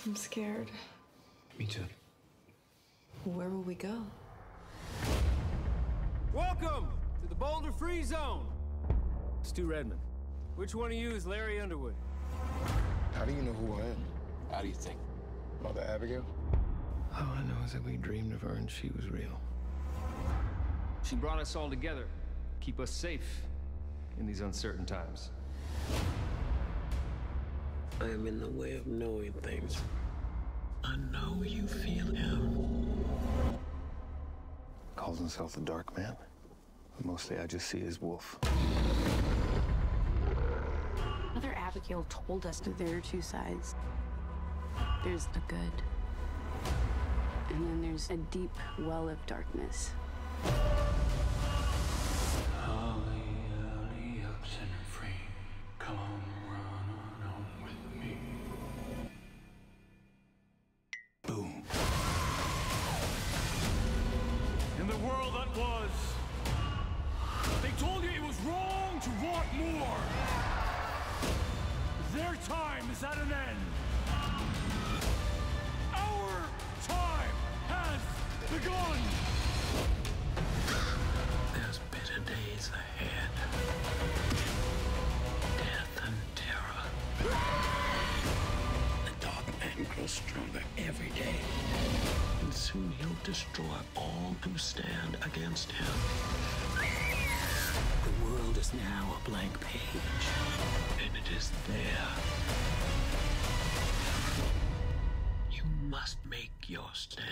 I'm scared. Me too. Where will we go? Welcome to the Boulder Free Zone. Stu Redmond. Which one of you is Larry Underwood? How do you know who I am? How do you think? Mother Abigail? All I know is that we dreamed of her and she was real. She brought us all together, keep us safe in these uncertain times. I am in the way of knowing things. I know you feel him. Calls himself the Dark Man. But mostly I just see his wolf. Mother Abigail told us that there are two sides. There's the good, and then there's a deep well of darkness. Hallelujah, sinner free. Come run on with me. Boom. In the world that was, they told you it was wrong to want more. Their time is at an end. Our time has begun. There's better days ahead. Death and terror. The Dark Man grows stronger every day. And soon he'll destroy all who stand against him. The world is now a blank page. And it is there. You must make your stand.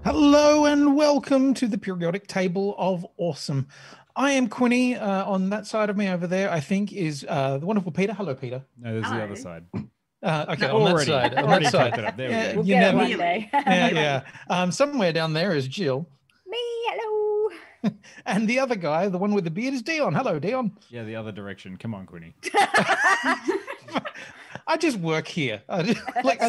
Hello and welcome to the periodic table of awesome. I am Quinny. On that side of me over there, I think, is the wonderful Peta. Hello, Peter. No, there's the other side. Okay, No, on already, that side. On already that side. typed it up. There we go. We'll get it one day. Yeah. Somewhere down there is Jill. Me, hello. And the other guy, the one with the beard, is Dion. Hello, Dion. Yeah, the other direction. Come on, Quinny. I just work here. I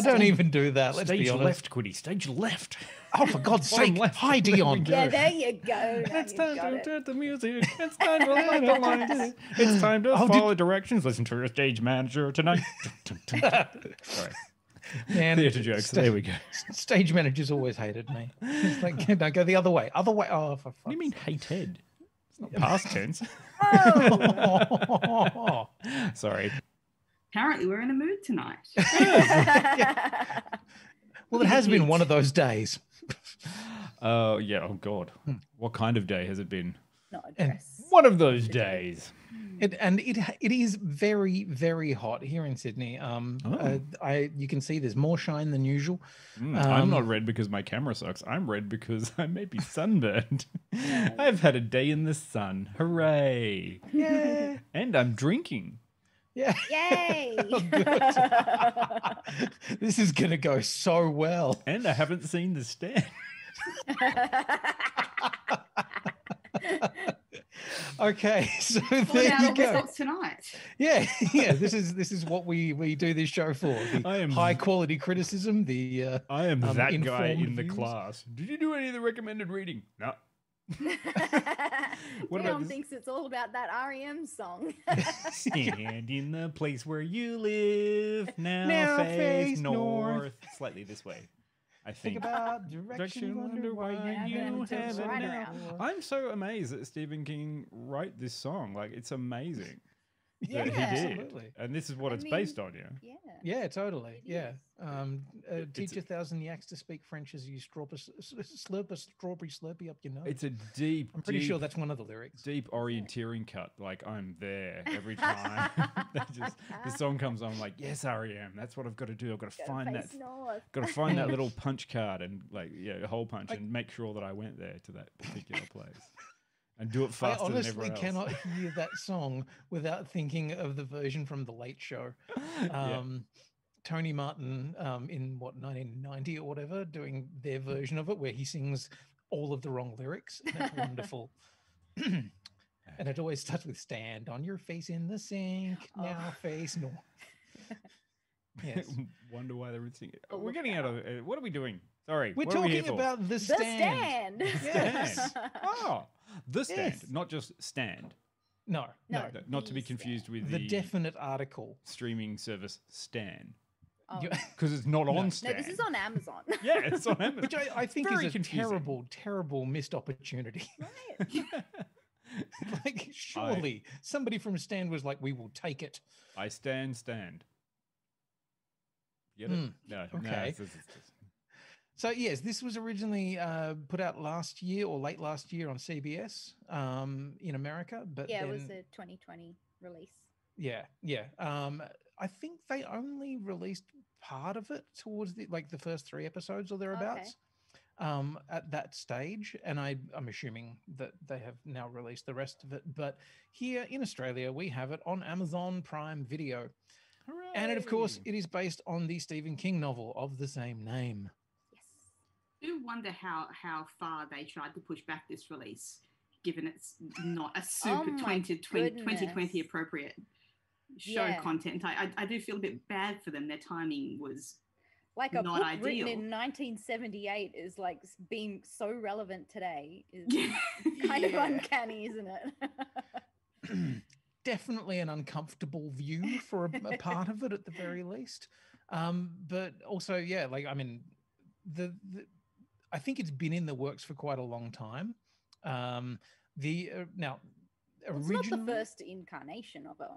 don't even do that. Let's Stage be honest. left, Quinny. Stage left. Oh, for God's Bottom sake. left. Hi, Dion. Yeah, there you go. Now It's you've time got to it. turn the music. It's time to light the lights. It's time to follow directions. Listen to your stage manager tonight. Sorry. Man, Theatre jokes. There we go. Stage managers always hated me. It's like, no, go the other way. Other way. Oh, for fuck's What do you mean sake. hated? It's not past tense. Oh. Sorry. Apparently, we're in a mood tonight. Well, it has been one of those days. Yeah. Oh, God. What kind of day has it been? Not a dress. One of those days. It is very, very hot here in Sydney. You can see there's more shine than usual. I'm not red because my camera sucks. I'm red because I may be sunburned. I've had a day in the sun. Hooray. Yeah. And I'm drinking. Yeah. Yay! Oh, good. This is going to go so well. And I haven't seen the stand. Okay, so What there about you our go. results tonight? Yeah. This is what we do this show for. The high quality criticism. The I am that guy informed in the views. class. Did you do any of the recommended reading? No. What about Dion this? thinks it's all about that REM song. Stand in the place where you live. Now, Now face face north. north. Slightly this way. I Think think. about direction, wonder why you haven't haven't right now. around. I'm so amazed that Stephen King wrote this song. Like, it's amazing Yeah, that he did. absolutely. And this is what I it's mean, based on, yeah. Yeah. Yeah, totally. Yeah. Teach It's- 1,000 yaks to speak French as you slurp a strawberry slurpee up your nose. It's a deep, I'm pretty deep, sure that's one of the lyrics. deep orienteering cut. Like, I'm there every time. The song comes on, I'm like, yes, REM. That's what I've got to do. I've got to find that. Got to find that little punch card and a hole punch and make sure that I went there to that particular place and do it I faster than honestly everyone else. cannot hear that song without thinking of the version from The Late Show. Tony Martin in 1990 or whatever, doing their version of it where he sings all of the wrong lyrics. And it's wonderful. And it always starts with stand on your face in the sink, now face north. Yes. Wonder why they're singing. Oh, we're getting out of it. What are we doing? Sorry. We're what are we here talking for? about the stand. The stand. Yes. Stand. Oh, the stand, Yes. not just stand. No. Not to be the confused with The definite article. streaming service Stan. Oh. Because it's not on Stan. No, this is on Amazon. Yeah, it's on Amazon. Which I think Very is a confusing. terrible, terrible missed opportunity. Right. Like, surely somebody from Stan was like, we will take it. I stand. Get it? No. Okay. It's- So, yes, this was originally put out last year or late last year on CBS in America. But Yeah, then, it was a 2020 release. Yeah. I think they only released part of it towards the first 3 episodes or thereabouts at that stage. And I'm assuming that they have now released the rest of it. But here in Australia, we have it on Amazon Prime Video. Hooray! And of course, it is based on the Stephen King novel of the same name. I do wonder how far they tried to push back this release, given it's not a super 2020 appropriate show content. I do feel a bit bad for them. Their timing was like a not book ideal. written in 1978 is like being so relevant today. Is kind of uncanny, isn't it? Definitely an uncomfortable view for a part of it at the very least. But also, I think it's been in the works for quite a long time. Now, It's not the first incarnation of it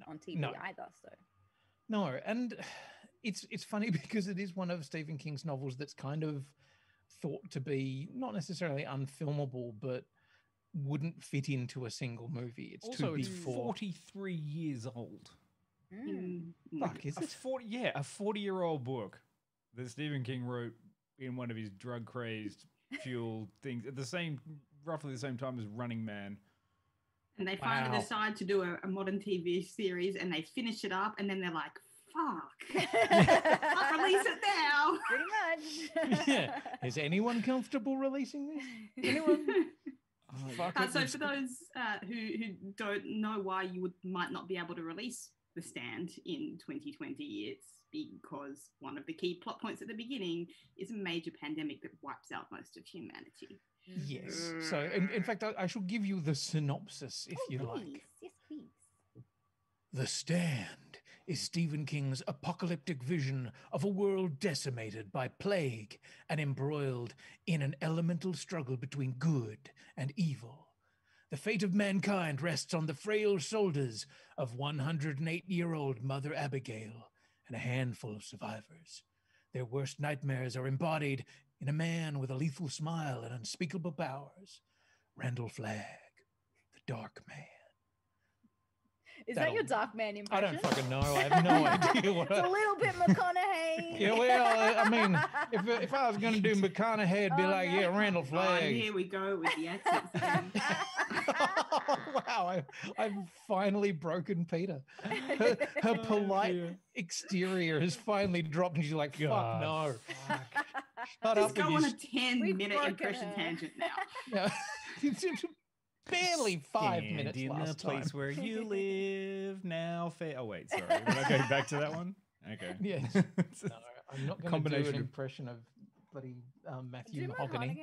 on TV either. So no, and it's funny because it is one of Stephen King's novels that's kind of thought to be not necessarily unfilmable, but wouldn't fit into a single movie. It's also, too big it's for 43 years old. Fuck, is it? A 40-year-old book that Stephen King wrote in one of his drug-crazed fueled things at roughly the same time as Running Man. And they finally decide to do a modern TV series, and they finish it up, and then they're like, fuck. I'll release it now. Pretty much. Yeah. Is anyone comfortable releasing this? Anyone? So for those who don't know why you might not be able to release The Stand in 2020, it's because one of the key plot points at the beginning is a major pandemic that wipes out most of humanity. Yes. So, in fact, I shall give you the synopsis if you like. Yes, please. The Stand is Stephen King's apocalyptic vision of a world decimated by plague and embroiled in an elemental struggle between good and evil. The fate of mankind rests on the frail shoulders of 108-year-old Mother Abigail and a handful of survivors. Their worst nightmares are embodied in a man with a lethal smile and unspeakable powers, Randall Flagg, the Dark Man. Is that your Dark Man impression? I don't fucking know. I have no idea what. It's a little bit McConaughey. Yeah, well, I mean, if I was going to do McConaughey, it'd be Randall Flagg. And here we go with the accents again. Oh, wow, I've finally broken Peta. Her polite exterior has finally dropped, and she's like, "Fuck no." Shut Just up go with on your a 10-minute impression tangent now. Yeah. Barely 5 minutes in last the place time. where you live now. Oh wait, sorry. We're not going back to that one. Okay. Yes. No, I'm not going to do an impression of bloody Matthew Mahogany.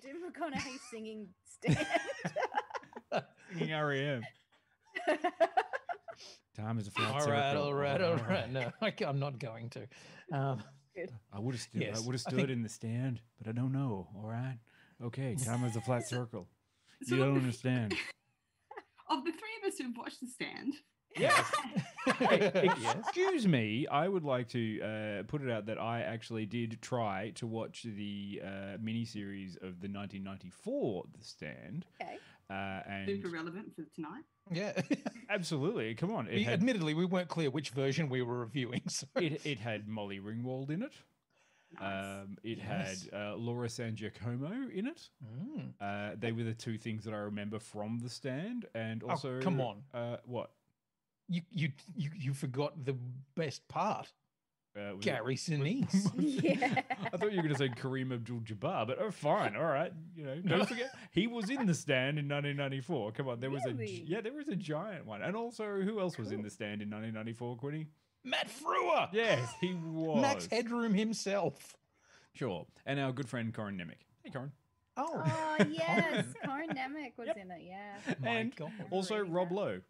Do McConaughey singing Stand. Singing REM. Time is a flat All right. No, I'm not going to. Good. I would have stood in the stand, but I don't know. All right. Okay. Time is a flat circle. You don't understand. Of the three of us who've watched The Stand. Yes. Excuse me. I would like to put it out that I actually did try to watch the miniseries of the 1994 The Stand. Okay. And Super relevant for tonight. Yeah. Absolutely. Come on. Admittedly, we weren't clear which version we were reviewing. So. It had Molly Ringwald in it. Nice. It had Laura San Giacomo in it. They were the two things that I remember from The Stand, and also come on, what? You forgot the best part. Gary Sinise. Yeah. I thought you were going to say Kareem Abdul-Jabbar, but fine, all right. Don't forget he was in The Stand in 1994. Come on, there was a giant one, and also who else was in The Stand in 1994? Quinny? Matt Frewer. Yes, he was. Max Headroom himself. Sure, and our good friend Corin Nemec. Hey, Corin. Oh, yes, Cohen Nemec was in it. Yeah. And also Rob Lowe.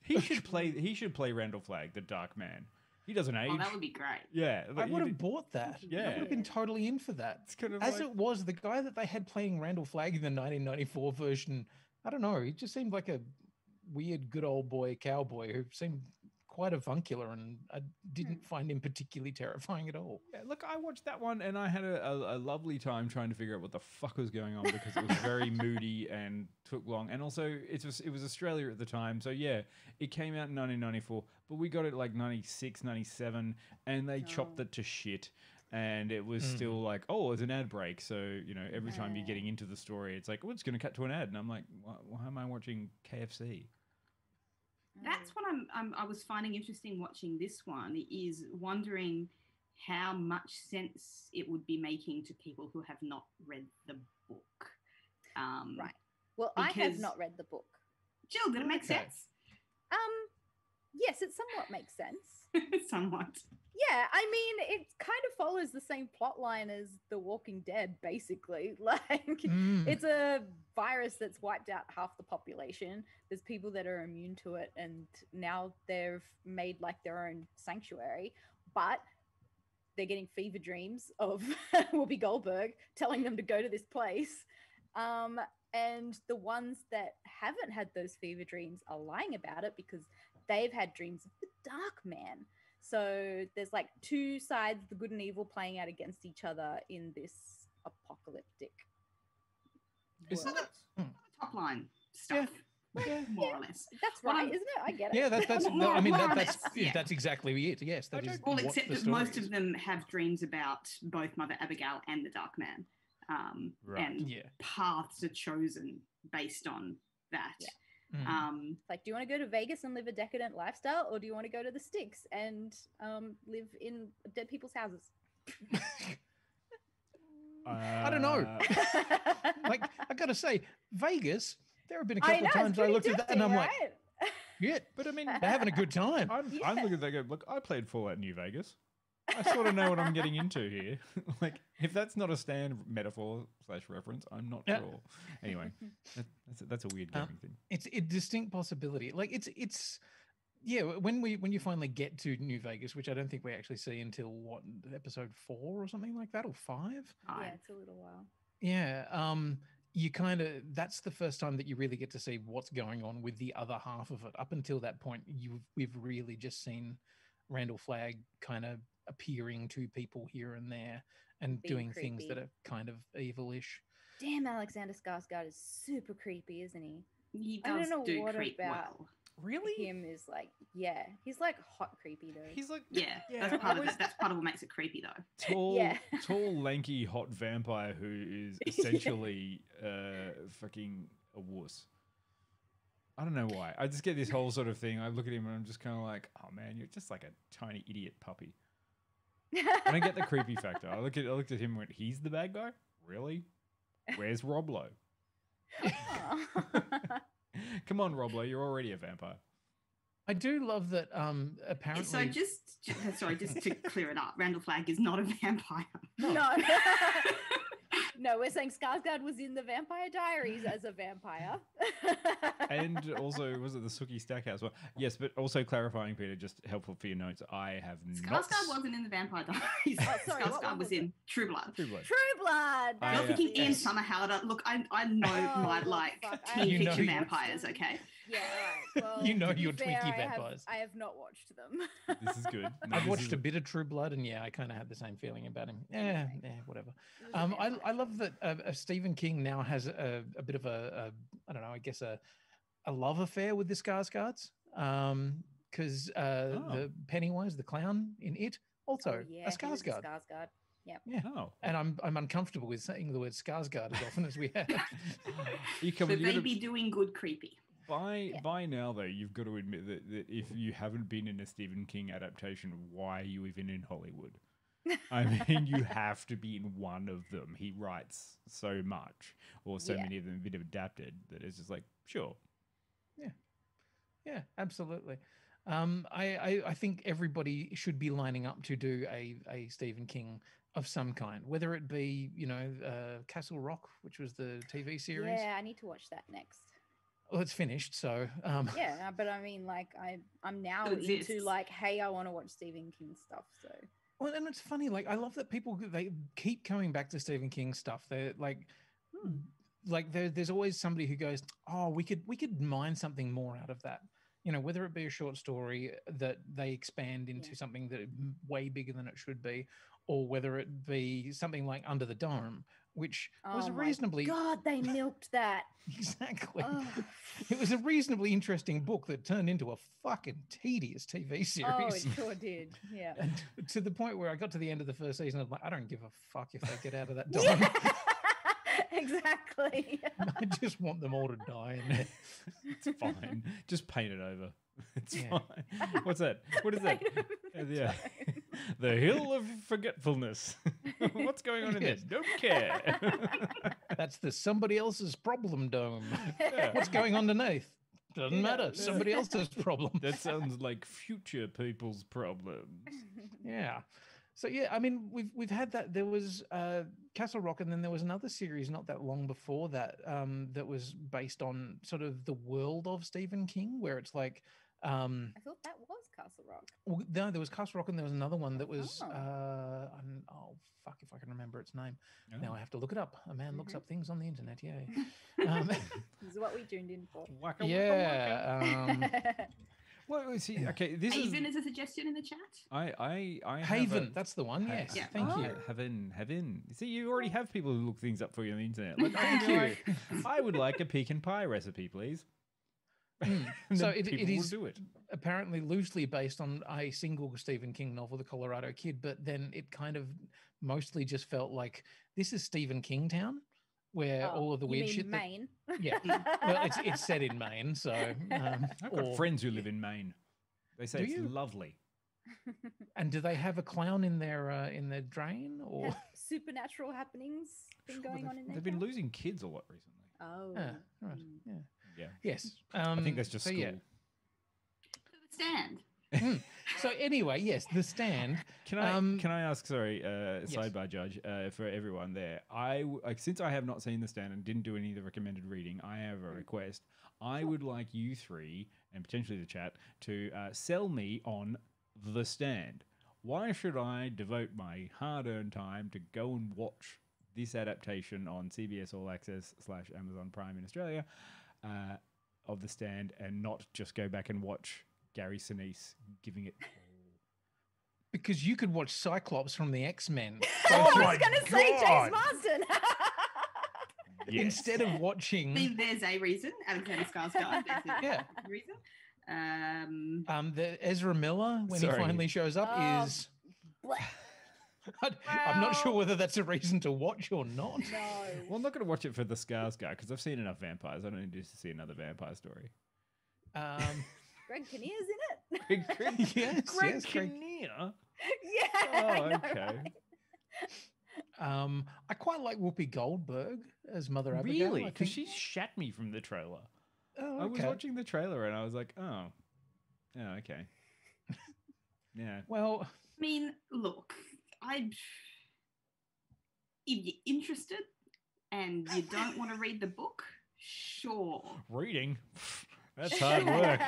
He should play Randall Flagg, the Dark Man. He doesn't age. Oh, that would be great. Yeah, I would have bought that. Yeah. I would have been totally in for that. It's kind of As it was, the guy that they had playing Randall Flagg in the 1994 version, I don't know, he just seemed like a weird good old boy cowboy who seemed quite avuncular, and I didn't find him particularly terrifying at all. Yeah, look, I watched that one and I had a lovely time trying to figure out what the fuck was going on because it was very moody and took long. And also, it was Australia at the time, so yeah, it came out in 1994, but we got it like 96, 97, and they chopped it to shit. And it was still like, oh, there's an ad break. So, you know, every time you're getting into the story, it's like, oh, it's going to cut to an ad. And I'm like, why am I watching KFC? That's what I was finding interesting watching this one, is wondering how much sense it would be making to people who have not read the book. Right. Well, I have not read the book. Jill, did it make sense? Yes, it somewhat makes sense. Somewhat. Yeah, I mean, it kind of follows the same plot line as The Walking Dead, basically. Like, it's a virus that's wiped out half the population. There's people that are immune to it, and now they've made like their own sanctuary, but they're getting fever dreams of Whoopi Goldberg telling them to go to this place. And the ones that haven't had those fever dreams are lying about it because they've had dreams of the Dark Man. So there's like two sides, the good and evil, playing out against each other in this apocalyptic Isn't it top line stuff? Yeah. More or less. That's right, isn't it? I get it. Yeah, that's exactly it. Yes, that is all what except the that story most is. of them have dreams about both Mother Abigail and the Dark Man, and paths are chosen based on that. Yeah. Like, do you want to go to Vegas and live a decadent lifestyle, or do you want to go to the sticks and live in dead people's houses? I don't know. Like, I gotta say, Vegas, there have been a couple of times I looked at that and I'm like, yeah, but I mean, they're having a good time. I'm looking at that go, look, I played Fallout New Vegas. I sort of know what I'm getting into here. Like, if that's not a Stan metaphor / reference, I'm not sure. Anyway, that's a weird gaming thing. It's a distinct possibility. Like, it's when you finally get to New Vegas, which I don't think we actually see until what, episode 4 or something like that, or 5. Yeah, it's a little while. Yeah. You kind of, that's the first time that you really get to see what's going on with the other half of it. Up until that point, we've really just seen Randall Flagg kind of appearing to people here and there and doing things that are kind of evilish. Damn, Alexander Skarsgård is super creepy, isn't he? He does what creep about well. Really? Him is like, yeah, he's like hot creepy though. He's like, that's part of it. That's part of what makes it creepy though. Tall, lanky, hot vampire who is essentially fucking a wuss. I don't know why. I just get this whole sort of thing. I look at him and I'm just kind of like, oh man, you're just like a tiny idiot puppy. I don't get the creepy factor. I looked at him and went, he's the bad guy? Really? Where's Rob Lowe? Come on, Rob Lowe, you're already a vampire. I do love that apparently... So just to clear it up, Randall Flagg is not a vampire. No. No, we're saying Skarsgård was in the Vampire Diaries as a vampire. And also, was it the Sookie Stackhouse one? Yes, but also clarifying, Peter, just helpful for your notes, I have not... Skarsgård wasn't in the Vampire Diaries. Sorry, Skarsgård was in True Blood. True Blood. You're thinking Ian Somerhalder. Look, I know my teen fiction vampires, okay? Yeah, all right. Well, you know your Twinkie vampires. I have not watched them. This is good. No, I've watched a bit of True Blood, and I kind of had the same feeling about him. Yeah, whatever. I love that Stephen King now has a bit of a I don't know, I guess a love affair with the Skarsgårds, because the Pennywise, the clown in It, also a Skarsgård. Yeah. Oh. And I'm uncomfortable with saying the word Skarsgård as often as we have. So they be doing good creepy. By now, though, you've got to admit that if you haven't been in a Stephen King adaptation, why are you even in Hollywood? I mean, you have to be in one of them. He writes so much, or so many of them have been adapted, that it's just like, sure. Yeah, absolutely. I think everybody should be lining up to do a Stephen King of some kind, whether it be, Castle Rock, which was the TV series. Yeah, I need to watch that next. Well, it's finished, so yeah, but I mean, like, I'm now It exists. into like, hey, I want to watch Stephen King stuff. So well, and it's funny, like I love that people they keep coming back to Stephen King stuff. They're like there's always somebody who goes, oh, we could mine something more out of that. Whether it be a short story that they expand into something that is way bigger than it should be, or whether it be something like Under the Dome, which was a reasonably... God, they milked that. Exactly. Oh. It was a reasonably interesting book that turned into a fucking tedious TV series. Oh, it sure did. Yeah. And to the point where I got to the end of the first season, I'm like, I don't give a fuck if they get out of that dome. Exactly. I just want them all to die. It's fine. Just paint it over. It's fine. What's that? What is that? Yeah. The Hill of Forgetfulness. What's going on in this? Don't care. That's the somebody else's problem dome. Yeah. What's going on underneath? Doesn't matter. Somebody else's problem. That sounds like future people's problems. Yeah. So yeah, I mean, we've had that. There was Castle Rock, and then there was another series not that long before that that was based on sort of the world of Stephen King, where it's like. I thought that was Castle Rock. Well, no, there was Castle Rock, and there was another one that was. Fuck if I can remember its name. Oh. Now I have to look it up. A man looks up things on the internet. Yay. This is what we tuned in for. Waka, yeah. Well, see, okay, this Haven is a suggestion in the chat. I Haven, that's the one. Yes, yeah. Thank you. Haven. See, you already have people who look things up for you on the internet. Like, thank you. I would like a pecan pie recipe, please. So it is do it. Apparently loosely based on a single Stephen King novel, The Colorado Kid, but then it kind of mostly just felt like this is Stephen King Town, where all of the weird shit. Maine. Yeah, well, it's set in Maine, so I've got friends who live in Maine. They say it's lovely. And do they have a clown in their drain, or have supernatural happenings going on in there? They've been losing kids a lot recently. Oh, right, yeah. Yeah. Yes. I think that's just school. The Stand. So anyway, yes, The Stand. Can I ask? Sorry, sidebar, Judge, for everyone there. Since I have not seen The Stand and didn't do any of the recommended reading, I have a request. I would like you three and potentially the chat to sell me on The Stand. Why should I devote my hard-earned time to go and watch this adaptation on CBS All Access / Amazon Prime in Australia? Of The Stand, and not just go back and watch Gary Sinise giving it all. Because you could watch Cyclops from the X-Men. I was going to say James Marsden. Yes. Instead of watching... I mean, there's a reason. Alexander Skarsgård. There's a reason. The Ezra Miller, when he finally shows up, is... I'm not sure whether that's a reason to watch or not. No. Well, I'm not going to watch it for the Skarsgård because I've seen enough vampires. I don't need to see another vampire story. Greg Kinnear's in it. Greg Kinnear. Yeah. Oh, okay. Right. I quite like Whoopi Goldberg as Mother Abigail. Really? Because she shat me from the trailer. Oh, okay. I was watching the trailer and I was like, oh, okay. Yeah. Well, I mean, look. If you're interested and you don't want to read the book, sure. Reading? That's hard work.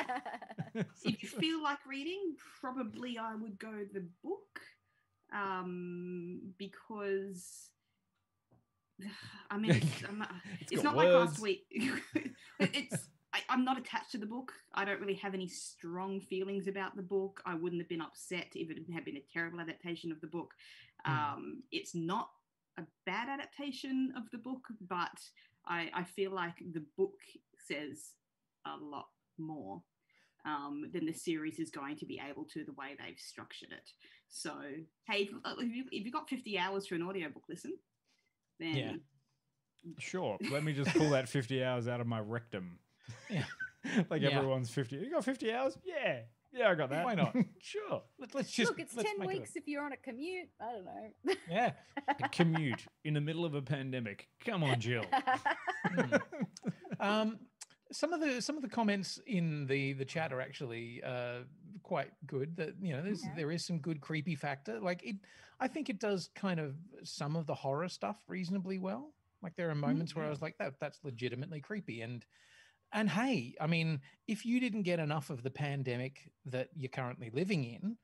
If you feel like reading, probably I would go the book because, I mean, it's not like last week. I'm not attached to the book. I don't really have any strong feelings about the book. I wouldn't have been upset if it had been a terrible adaptation of the book. It's not a bad adaptation of the book, but I feel like the book says a lot more than the series is going to be able to, the way they've structured it. So, hey, if you've got 50 hours for an audiobook listen, then... Yeah. Sure. Let me just pull that 50 hours out of my rectum. Yeah. Everyone's 50. You got 50 hours? Yeah, I got that. Why not? Sure. Let's just look. It's 10 weeks if you're on a commute. I don't know. Yeah, a commute in the middle of a pandemic. Come on, Jill. some of the comments in the chat are actually quite good. That there is some good creepy factor. I think it does kind of some of the horror stuff reasonably well. Like there are moments where I was like, that's legitimately creepy. And hey, I mean, if you didn't get enough of the pandemic that you're currently living in,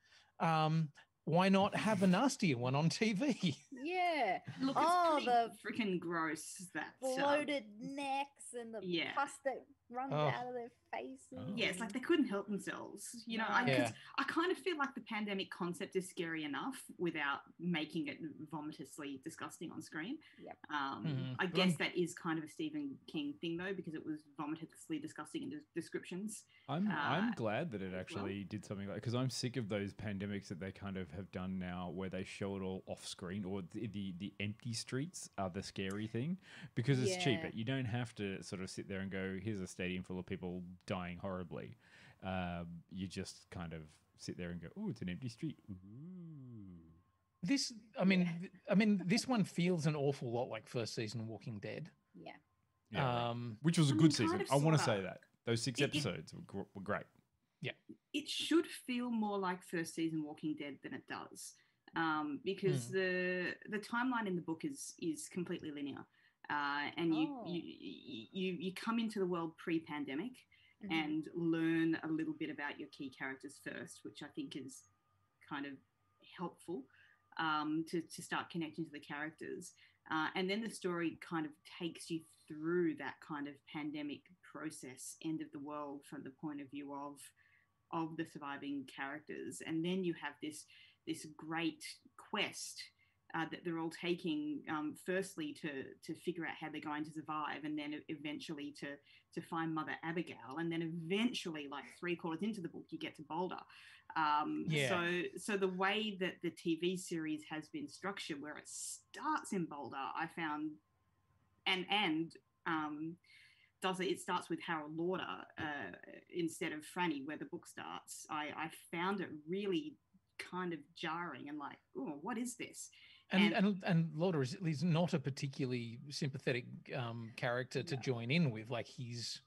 why not have a nastier one on TV? Yeah. Look, it's the freaking gross. That bloated necks and the pus that runs out of their faces. Yeah, it's like they couldn't help themselves. I kind of feel like the pandemic concept is scary enough without making it vomitously disgusting on screen. Yep. I guess that is kind of a Stephen King thing though, because it was vomitously disgusting in the descriptions. I'm glad that it actually did something like, because I'm sick of those pandemics that they kind of have done now where they show it all off screen, or the empty streets are the scary thing, because it's cheaper. You don't have to sort of sit there and go, here's a stadium full of people dying horribly. You just kind of sit there and go, oh, it's an empty street. Ooh. This this one feels an awful lot like first season Walking Dead. Yeah. Which was a good season. I want to say that. Those 6 episodes were great. Yeah. It should feel more like first season Walking Dead than it does, because the timeline in the book is completely linear, and you come into the world pre-pandemic and learn a little bit about your key characters first, which I think is kind of helpful to start connecting to the characters. And then the story kind of takes you through that kind of pandemic process, end of the world, from the point of view of the surviving characters. And then you have this great quest that they're all taking, firstly to figure out how they're going to survive, and then eventually to find Mother Abigail, and then eventually, like 3/4 into the book, you get to Boulder. So the way that the TV series has been structured, where it starts in Boulder, I found, it starts with Harold Lauder instead of Franny, where the book starts. I found it really kind of jarring and like, oh, what is this? And Lauder is not a particularly sympathetic character to join in with. Like he's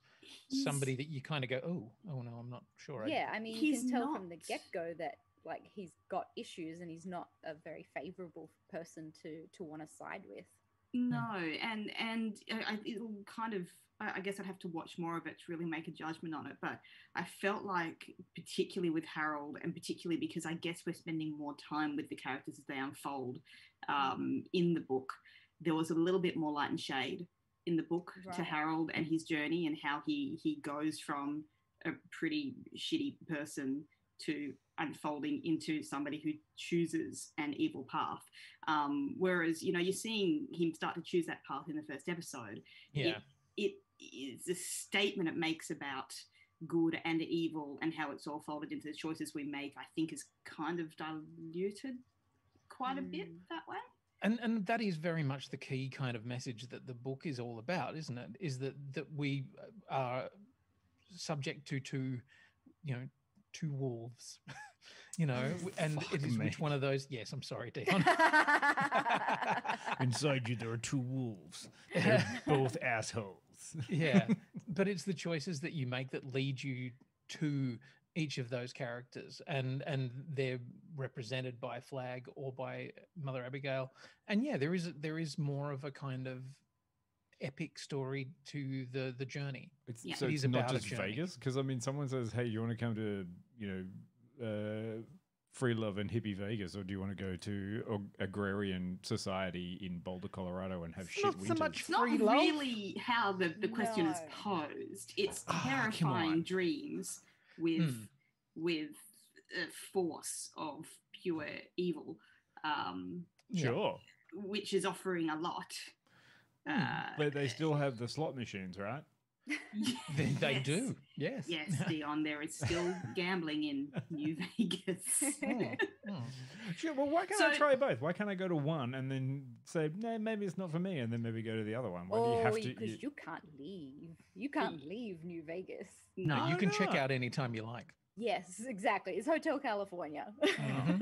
somebody that you kind of go, oh no, I'm not sure. Yeah, I mean, you can tell from the get-go that like he's got issues and he's not a very favorable person to want to side with. No, and it'll kind of, I guess I'd have to watch more of it to really make a judgment on it. But I felt like, particularly with Harold, and particularly because I guess we're spending more time with the characters as they unfold in the book, there was a little bit more light and shade in the book to Harold and his journey, and how he goes from a pretty shitty person to unfolding into somebody who chooses an evil path. Whereas, you're seeing him start to choose that path in the first episode. Yeah. It is a statement it makes about good and evil and how it's all folded into the choices we make, I think is kind of diluted quite a bit that way. And that is very much the key kind of message that the book is all about, isn't it? Is that we are subject to two wolves, and it is which one of those? Yes, I'm sorry, Dion. Inside you, there are two wolves. They're both assholes. Yeah, but it's the choices that you make that lead you to each of those characters, and they're represented by Flag or by Mother Abigail. And yeah, there is more of a kind of epic story to the journey. So it's not just Vegas, because I mean, someone says, "Hey, you want to come to free love and hippie Vegas, or do you want to go to agrarian society in Boulder, Colorado, and have shit winters?" So much it's not really how the question is posed. It's terrifying dreams with a force of pure evil. Sure. Which is offering a lot. But they still have the slot machines, right? They do. Yes. Yes, Dion, there is still gambling in New Vegas. Sure, well, why can't I try both? Why can't I go to one and then say, no, maybe it's not for me, and then maybe go to the other one? Why do you have to? Because you can't leave. You can't leave New Vegas. No, you can check out anytime you like. Yes, exactly. It's Hotel California. Yeah,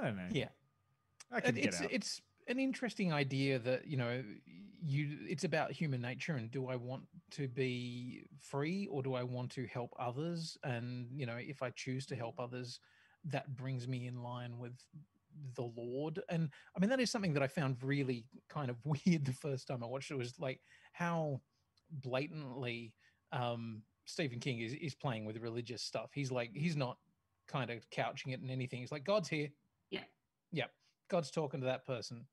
I don't know. Yeah. I can get out. It's an interesting idea that, it's about human nature, and do I want to be free, or do I want to help others? And, you know, if I choose to help others, that brings me in line with the Lord. And I mean, that is something that I found really kind of weird the first time I watched it, was like how blatantly Stephen King is playing with religious stuff. He's like, he's not kind of couching it in anything. He's like, God's here. Yeah. God's talking to that person.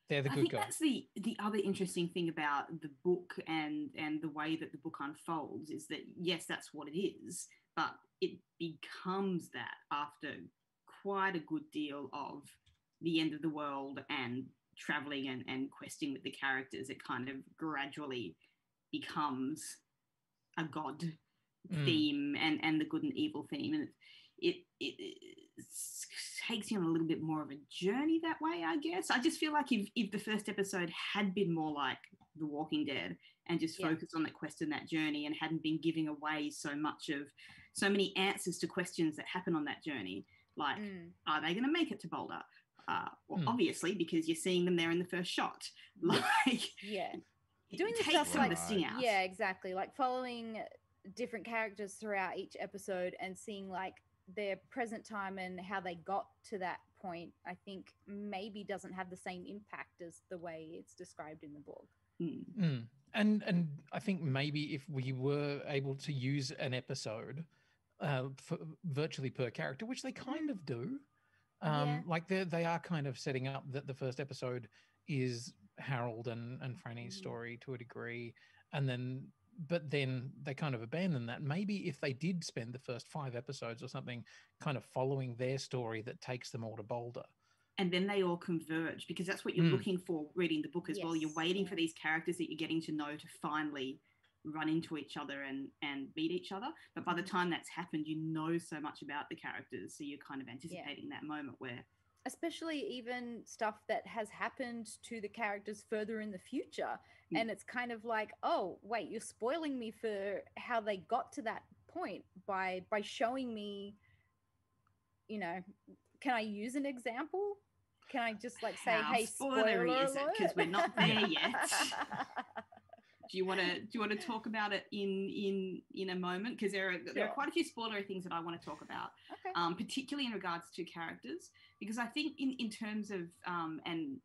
They're the good guy. That's the other interesting thing about the book and the way that the book unfolds, is that, yes, that's what it is, but it becomes that after quite a good deal of the end of the world and traveling and questing with the characters. It kind of gradually becomes a God theme and the good and evil theme. And it takes you on a little bit more of a journey that way, I guess. I just feel like if the first episode had been more like The Walking Dead and just focused on that quest and that journey, and hadn't been giving away so many answers to questions that happen on that journey, like, are they going to make it to Boulder? Well, obviously, because you're seeing them there in the first shot. Like, doing the stuff like the sting out. Yeah, exactly. Like following different characters throughout each episode and seeing like their present time and how they got to that point, I think maybe doesn't have the same impact as the way it's described in the book. And I think maybe if we were able to use an episode for virtually per character, which they kind of do, like they are kind of setting up that the first episode is Harold and Franny's story to a degree, and then they kind of abandon that. Maybe if they did spend the first 5 episodes or something kind of following their story that takes them all to Boulder, and then they all converge, because that's what you're looking for reading the book as well. You're waiting for these characters that you're getting to know to finally run into each other and meet each other. But by the time that's happened, you know so much about the characters, so you're kind of anticipating that moment where, especially even stuff that has happened to the characters further in the future, and it's kind of like, oh wait, you're spoiling me for how they got to that point by showing me, you know. Can I use an example? Can I just like say, hey, spoiler alert? Because we're not there yet. Do you want to talk about it in a moment? Because there are quite a few spoilery things that I want to talk about, particularly in regards to characters. Because I think in terms of an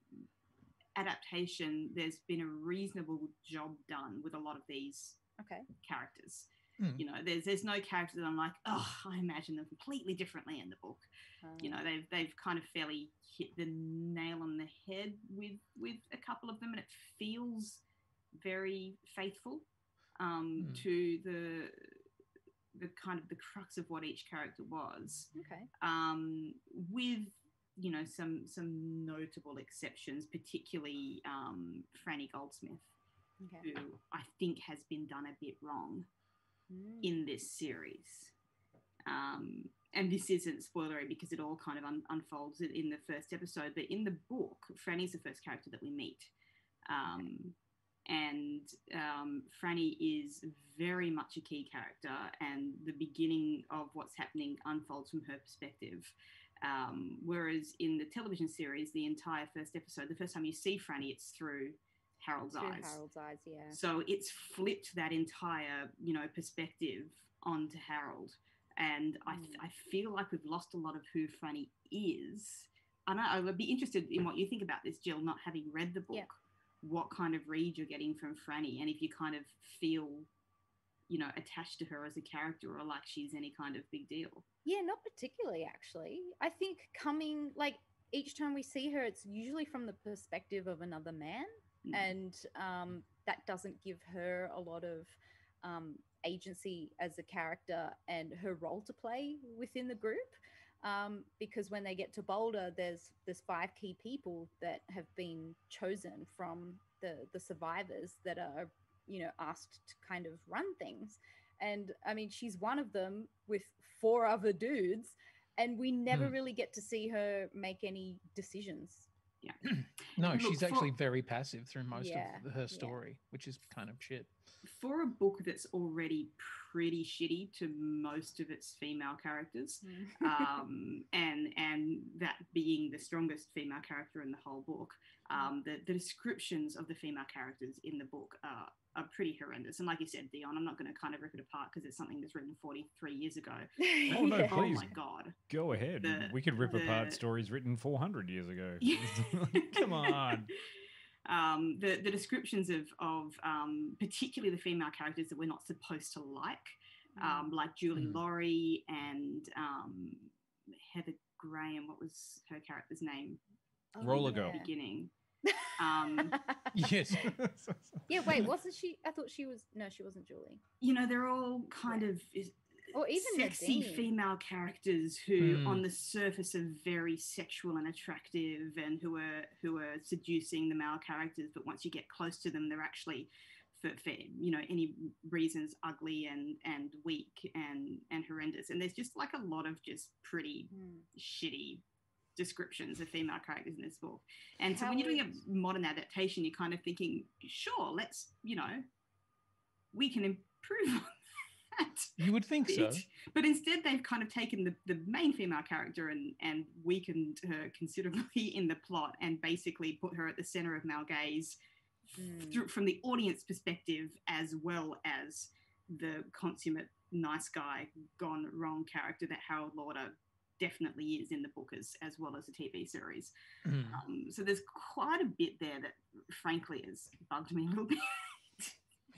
adaptation, there's been a reasonable job done with a lot of these characters. You know, there's no characters that I'm like, oh, I imagine them completely differently in the book. You know, they've kind of fairly hit the nail on the head with a couple of them, and it feels very faithful to the kind of the crux of what each character was. With, you know, some notable exceptions, particularly Franny Goldsmith, who I think has been done a bit wrong in this series. And this isn't spoilery because it all kind of unfolds in the first episode, but in the book, Franny's the first character that we meet. And Franny is very much a key character, and the beginning of what's happening unfolds from her perspective. Whereas in the television series, the entire first episode, the first time you see Franny, it's through Harold's eyes. So it's flipped that entire, you know, perspective onto Harold. And I feel like we've lost a lot of who Franny is. And I would be interested in what you think about this, Jill, not having read the book, what kind of read you're getting from Franny, and if you kind of feel, you know, attached to her as a character, or like she's any kind of big deal. Yeah, not particularly, actually. I think like each time we see her, it's usually from the perspective of another man. And that doesn't give her a lot of agency as a character and her role to play within the group, because when they get to Boulder, there's 5 key people that have been chosen from the survivors that are, you know, asked to kind of run things. And I mean, she's one of them with 4 other dudes, and we never really get to see her make any decisions. No, she's actually very passive through most of her story, which is kind of shit. For a book that's already pretty shitty to most of its female characters, and that being the strongest female character in the whole book. The descriptions of the female characters in the book are pretty horrendous. And like you said, Dion, I'm not going to kind of rip it apart because it's something that's written 43 years ago. Oh, no, please. Oh, my God. Go ahead. We could rip apart stories written 400 years ago. Come on. The descriptions of particularly the female characters that we're not supposed to like Julie Laurie and Heather Graham. What was her character's name? Roller Girl. At the beginning. Yes. Yeah, wait, wasn't she? I thought she was. No, she wasn't Julie. You know, they're all kind of or even sexy Nadine. female characters who on the surface are very sexual and attractive and who are seducing the male characters, but once you get close to them, they're actually for you know, any reasons ugly and weak and horrendous. And there's just like a lot of just pretty shitty descriptions of female characters in this book. And so when you're doing a modern adaptation, you're kind of thinking, sure, let's, you know, we can improve on that. You would think so. But instead they've kind of taken the main female character and weakened her considerably in the plot and basically put her at the center of male gaze from the audience perspective, as well as the consummate nice guy gone wrong character that Harold Lauder definitely is in the book as well as the TV series. So there's quite a bit there that frankly has bugged me a little bit.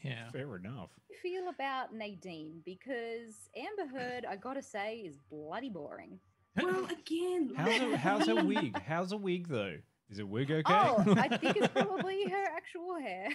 Yeah, fair enough. I feel about Nadine, because Amber Heard, I gotta say, is bloody boring. Well, again, how's a wig? How's a wig though? Is a wig okay? Oh, I think it's probably her actual hair.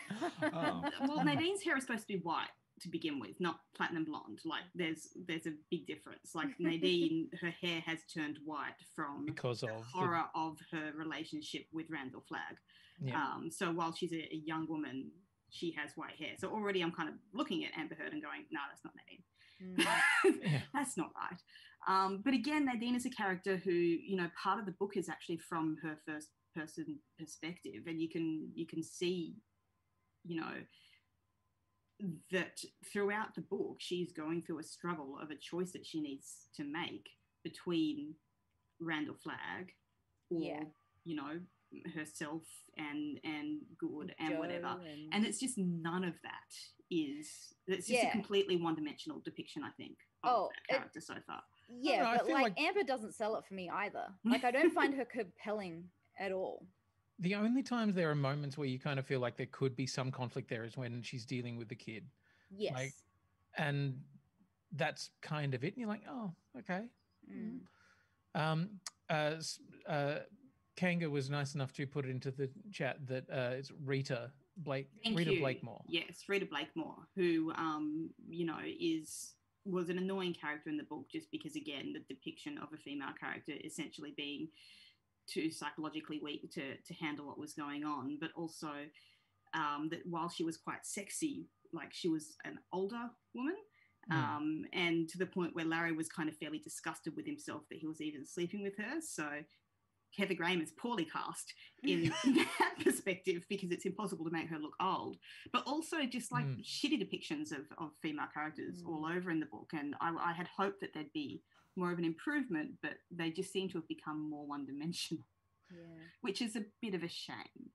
Well, Nadine's hair is supposed to be white to begin with, not platinum blonde. Like there's a big difference. Like Nadine, her hair has turned white from because of horror of her relationship with Randall Flagg. Yeah. So while she's a young woman, she has white hair. So already I'm kind of looking at Amber Heard and going, no, that's not Nadine. That's not right. But again, Nadine is a character who, you know, part of the book is actually from her first person perspective, and you can see, you know, that throughout the book she's going through a struggle of a choice that she needs to make between Randall Flagg or you know, herself and good and Joe whatever, and it's just none of that is, it's just a completely one-dimensional depiction, I think, of that character so far. Yeah, but like Amber doesn't sell it for me either. Like I don't find her compelling at all. The only times there are moments where you kind of feel like there could be some conflict there is when she's dealing with the kid. Yes. Like, and that's kind of it. And you're like, oh, okay. Kanga was nice enough to put it into the chat that it's Rita Blakemore. Yes, Rita Blakemore, who you know, was an annoying character in the book just because, again, the depiction of a female character essentially being too psychologically weak to handle what was going on, but also that while she was quite sexy, like she was an older woman, and to the point where Larry was kind of fairly disgusted with himself that he was even sleeping with her. So Heather Graham is poorly cast in that perspective, because it's impossible to make her look old, but also just like shitty depictions of female characters all over in the book. And I had hoped that there'd be more of an improvement, but they just seem to have become more one-dimensional, which is a bit of a shame.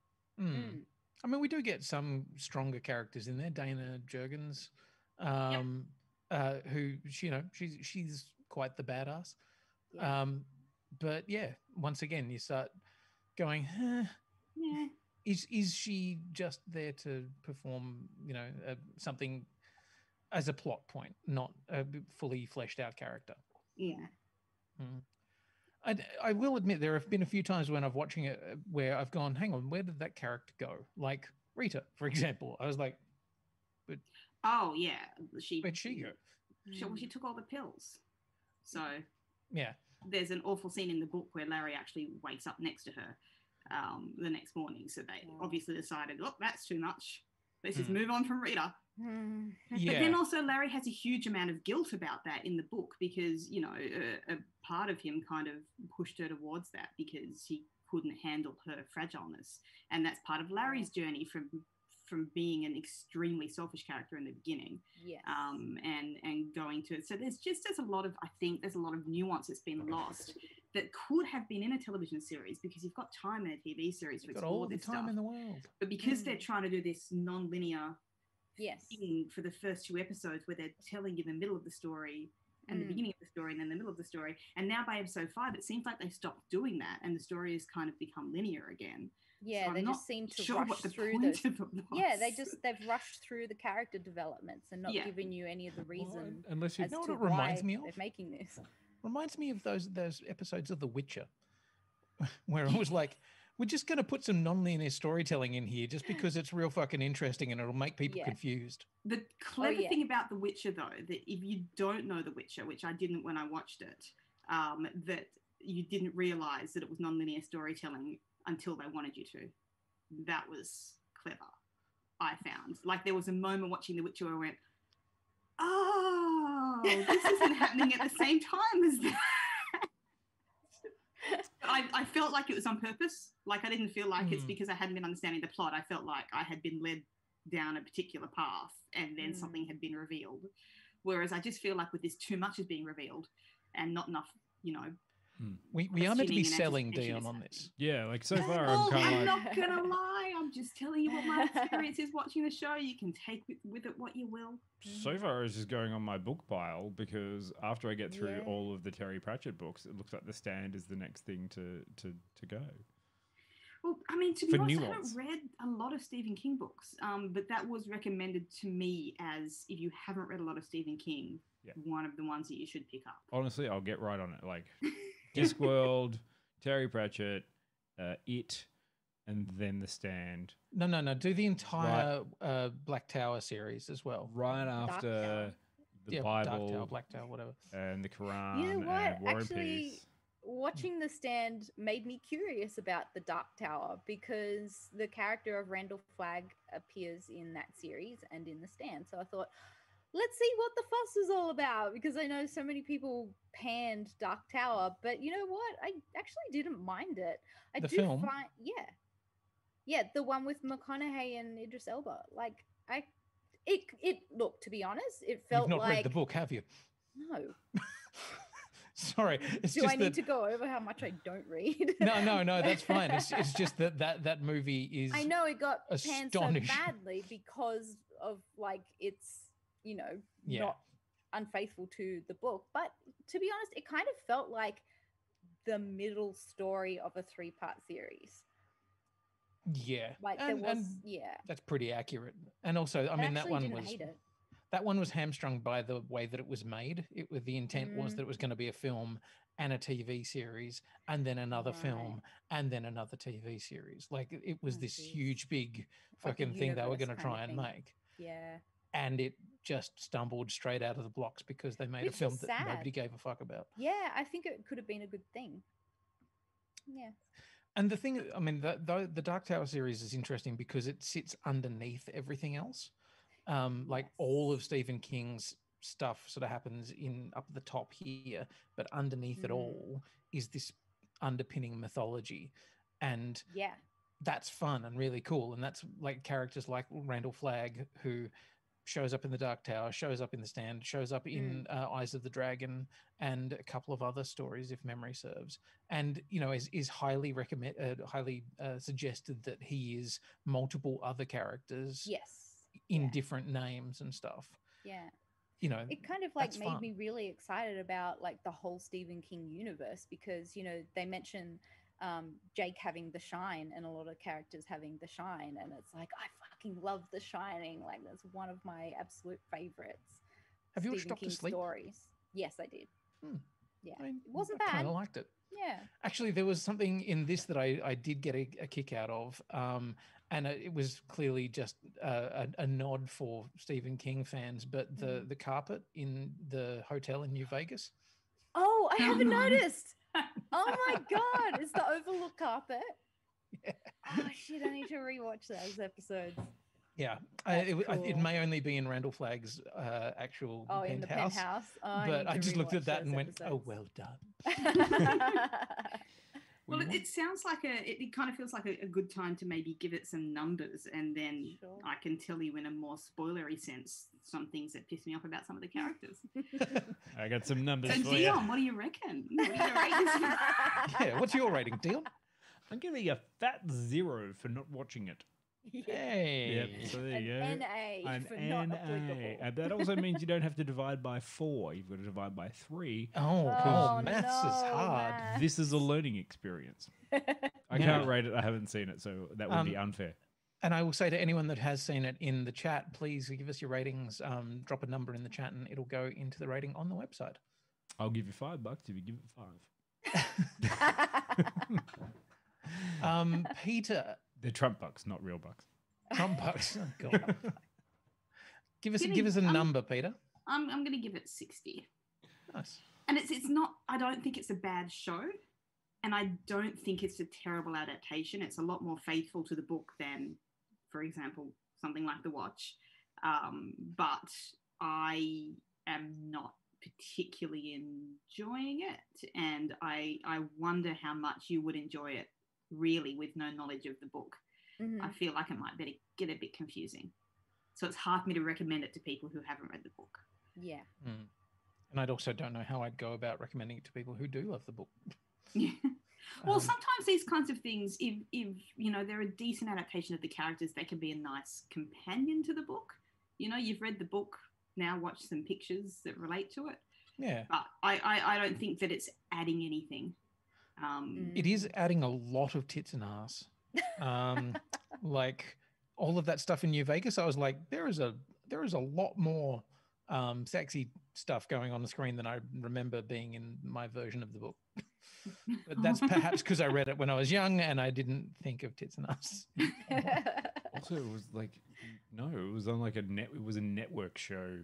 I mean, we do get some stronger characters in there. Dana Jurgens, who, you know, she's quite the badass. But yeah, once again, you start going, is she just there to perform, you know, something as a plot point, not a fully fleshed out character? Yeah. I will admit there have been a few times when I've watching it where I've gone, hang on, where did that character go? Like Rita, for example. I was like, but oh yeah, where'd she go? She took all the pills. So yeah, there's an awful scene in the book where Larry actually wakes up next to her the next morning. So they obviously decided, look, that's too much. Let's just move on from Rita. But then also Larry has a huge amount of guilt about that in the book, because, you know, a part of him kind of pushed her towards that because he couldn't handle her fragileness. And that's part of Larry's journey from from being an extremely selfish character in the beginning. Yes. And going to, so there's a lot of, I think there's a lot of nuance that's been lost that could have been in a television series, because you've got time in a TV series to explore all the this time stuff. in the world. But because they're trying to do this non-linear yes thing for the first 2 episodes, where they're telling you the middle of the story and the beginning of the story and then the middle of the story, and now by episode 5 it seems like they stopped doing that and the story has kind of become linear again. Yeah, so they just seem to rush through those. Yeah, they've rushed through the character developments and not giving you any of the reason. Unless you as know to what it reminds why me of? they're making this. Reminds me of those episodes of The Witcher, where it was like, we're just going to put some non-linear storytelling in here just because it's real fucking interesting and it'll make people confused. The clever thing about The Witcher, though, that if you don't know The Witcher, which I didn't when I watched it, that you didn't realise that it was non-linear storytelling until they wanted you to. That was clever, I found. Like, there was a moment watching The Witcher where I went, oh, this isn't happening at the same time as that. I felt like it was on purpose. Like, I didn't feel like it's because I hadn't been understanding the plot. I felt like I had been led down a particular path and then something had been revealed. Whereas I just feel like with this, too much is being revealed and not enough, you know. We are meant to be selling Dion on this. Yeah, like so far I'm not going to lie. I'm just telling you what my experience is watching the show. You can take with it what you will. So far it's just going on my book pile, because after I get through all of the Terry Pratchett books, it looks like The Stand is the next thing to go. Well, I mean, to be honest, I haven't read a lot of Stephen King books, but that was recommended to me as, if you haven't read a lot of Stephen King, one of the ones that you should pick up. Honestly, I'll get right on it. Like Discworld, Terry Pratchett, It, and then The Stand. No. Do the entire Black Tower series as well. Right after the Bible, Dark Tower, Black Tower, whatever, and the Quran. You know what? And War and Actually, Peace. watching The Stand made me curious about the Dark Tower, because the character of Randall Flagg appears in that series and in The Stand. So I thought, let's see what the fuss is all about, because I know so many people panned Dark Tower, but you know what? I actually didn't mind it. The film? Yeah, the one with McConaughey and Idris Elba. Like, it look, to be honest, it felt You've not like... read the book, have you? No. Sorry. Do I need to go over how much I don't read? No, that's fine. It's just that movie is I know it got panned so astonishing. badly because of, like, it's, you know, not unfaithful to the book. But to be honest, it kind of felt like the middle story of a 3-part series. Yeah. Like, there was, That's pretty accurate. And also, I mean, that one was... hate it. That one was hamstrung by the way that it was made. The intent was that it was going to be a film and a TV series, and then another film, and then another TV series. Like, it was this huge, big fucking thing they were going to try and make. Yeah. And it just stumbled straight out of the blocks because they made a film that nobody gave a fuck about. Yeah, I think it could have been a good thing. Yeah. And the thing, I mean, the Dark Tower series is interesting because it sits underneath everything else. Like, all of Stephen King's stuff sort of happens in up at the top here, but underneath it all is this underpinning mythology. And that's fun and really cool. And that's like characters like Randall Flagg, who shows up in the Dark Tower, shows up in The Stand, shows up in Eyes of the Dragon, and a couple of other stories, if memory serves. And, you know, is highly suggested that he is multiple other characters. Yes. In different names and stuff. Yeah. You know, it kind of like made me really excited about like the whole Stephen King universe, because, you know, they mention Jake having the shine and a lot of characters having the shine, and it's like, I fucking love The Shining. Like, that's one of my absolute favorites. Have you Stephen stopped King to sleep? Stories. Yes, I did. Yeah. I mean, it wasn't I bad. kind of liked it. Yeah. Actually, there was something in this that I did get a kick out of. And it was clearly just a nod for Stephen King fans, but the carpet in the hotel in New Vegas. Oh, I haven't noticed. Oh my God. It's the overlook carpet. Yeah. Oh shit, I need to rewatch those episodes. Yeah. It may only be in Randall Flagg's actual penthouse. In the penthouse. Oh, but I just looked at that and went, oh, well done. Well, it sounds like it kind of feels like a good time to maybe give it some numbers, and then I can tell you in a more spoilery sense some things that piss me off about some of the characters. I got some numbers so, for Dion, you. what do you reckon? What are you gonna rate this? Yeah, what's your rating, Dion? I'm giving a fat 0 for not watching it. Hey. Yep, so there you go. An NA for not applicable. And that also means you don't have to divide by 4. You've got to divide by 3. Oh, maths is hard. Maths. This is a learning experience. I can't rate it. I haven't seen it, so that would be unfair. And I will say to anyone that has seen it in the chat, please give us your ratings. Drop a number in the chat, and it'll go into the rating on the website. I'll give you $5 if you give it 5. Peter. They're Trump bucks, not real bucks. Trump bucks. Oh, God. give us a number, Peter. I'm going to give it 60. Nice. And it's not. I don't think it's a bad show, and I don't think it's a terrible adaptation. It's a lot more faithful to the book than, for example, something like The Watch. But I am not particularly enjoying it, and I wonder how much you would enjoy it really with no knowledge of the book. I feel like it might get a bit confusing, so it's hard for me to recommend it to people who haven't read the book. Yeah. And I also don't know how I'd go about recommending it to people who do love the book. Yeah. Well, sometimes these kinds of things, if you know they're a decent adaptation of the characters, they can be a nice companion to the book. You know, you've read the book, now watch some pictures that relate to it. Yeah. But I don't think that it's adding anything. It is adding a lot of tits and ass. Like all of that stuff in New Vegas, I was like, there is a lot more sexy stuff going on the screen than I remember being in my version of the book. But that's perhaps because I read it when I was young and I didn't think of tits and ass. Also, it was like, no, it was on like it was a network show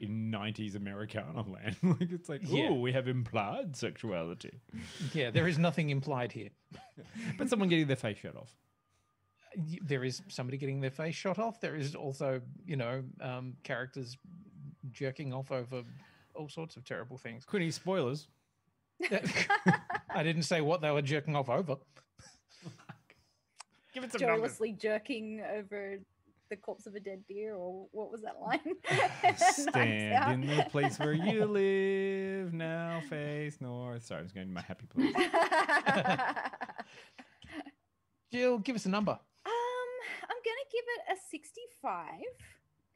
in 90s Americana land. Like it's like, oh, we have implied sexuality. Yeah, there is nothing implied here. But someone getting their face shut off. There is somebody getting their face shot off. There is also, characters jerking off over all sorts of terrible things. Quinny, spoilers. I didn't say what they were jerking off over. Give it some Joylessly jerking over the corpse of a dead deer, or what was that line? Stand in the place where you live, now face north. Sorry, I was going to my happy place. Jill, give us a number. I'm going to give it a 65.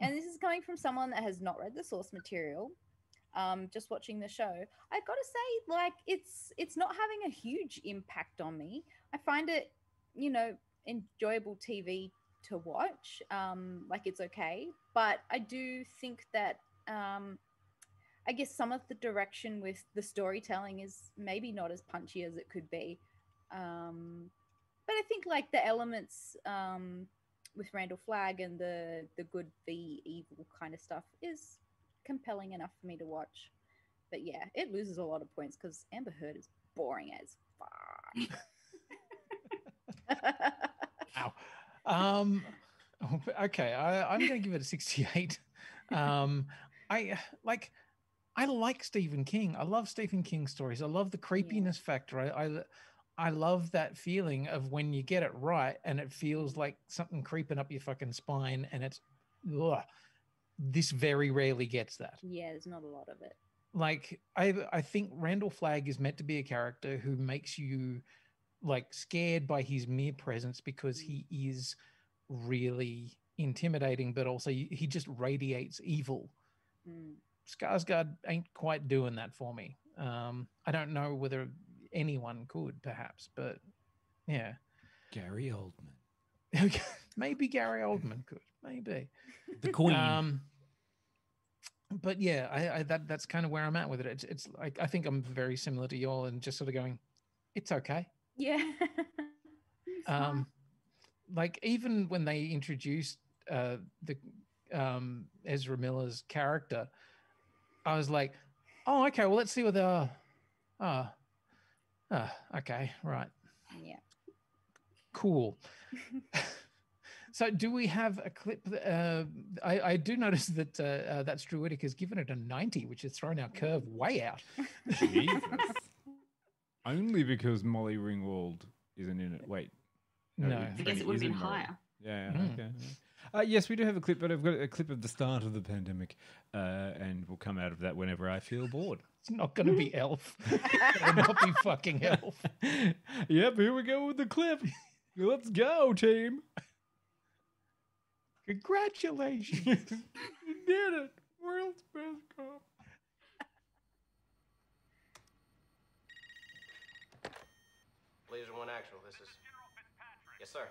And this is coming from someone that has not read the source material, just watching the show. I got to say, like, it's not having a huge impact on me. I find it, enjoyable TV to watch. Like, it's okay. But I do think that, I guess some of the direction with the storytelling is maybe not as punchy as it could be. But I think like the elements with Randall Flagg and the good v evil kind of stuff is compelling enough for me to watch. But yeah, it loses a lot of points because Amber Heard is boring as fuck. Wow. Okay, I'm going to give it a 68. I like Stephen King. I love Stephen King stories. I love the creepiness factor. I love that feeling of when you get it right and it feels like something creeping up your fucking spine, and it's this very rarely gets that. Yeah, there's not a lot of it. Like I think Randall Flagg is meant to be a character who makes you like scared by his mere presence because he is really intimidating, but also he just radiates evil. Skarsgård ain't quite doing that for me. I don't know whether anyone could, perhaps, but yeah. Gary Oldman. Okay, maybe Gary Oldman could, maybe the Queen. But yeah, that's kind of where I'm at with it. It's like I think I'm very similar to y'all, and just sort of going, it's okay. Yeah. Like even when they introduced the Ezra Miller's character, I was like, oh, okay, well, let's see what they are. Okay, right. Yeah. Cool. So do we have a clip? I do notice that that's Drew Whitaker's given it a 90, which has thrown our curve way out. Jesus. Only because Molly Ringwald isn't in it. Wait. No. I guess it would have been higher. Yeah, okay. Yes, we do have a clip, but I've got a clip of the start of the pandemic, and we'll come out of that whenever I feel bored. It's not going to be Elf. It will not be fucking Elf. Yep, here we go with the clip. Let's go, team. Congratulations. You did it. World's best cop. Laser One Actual, this is... Yes, sir.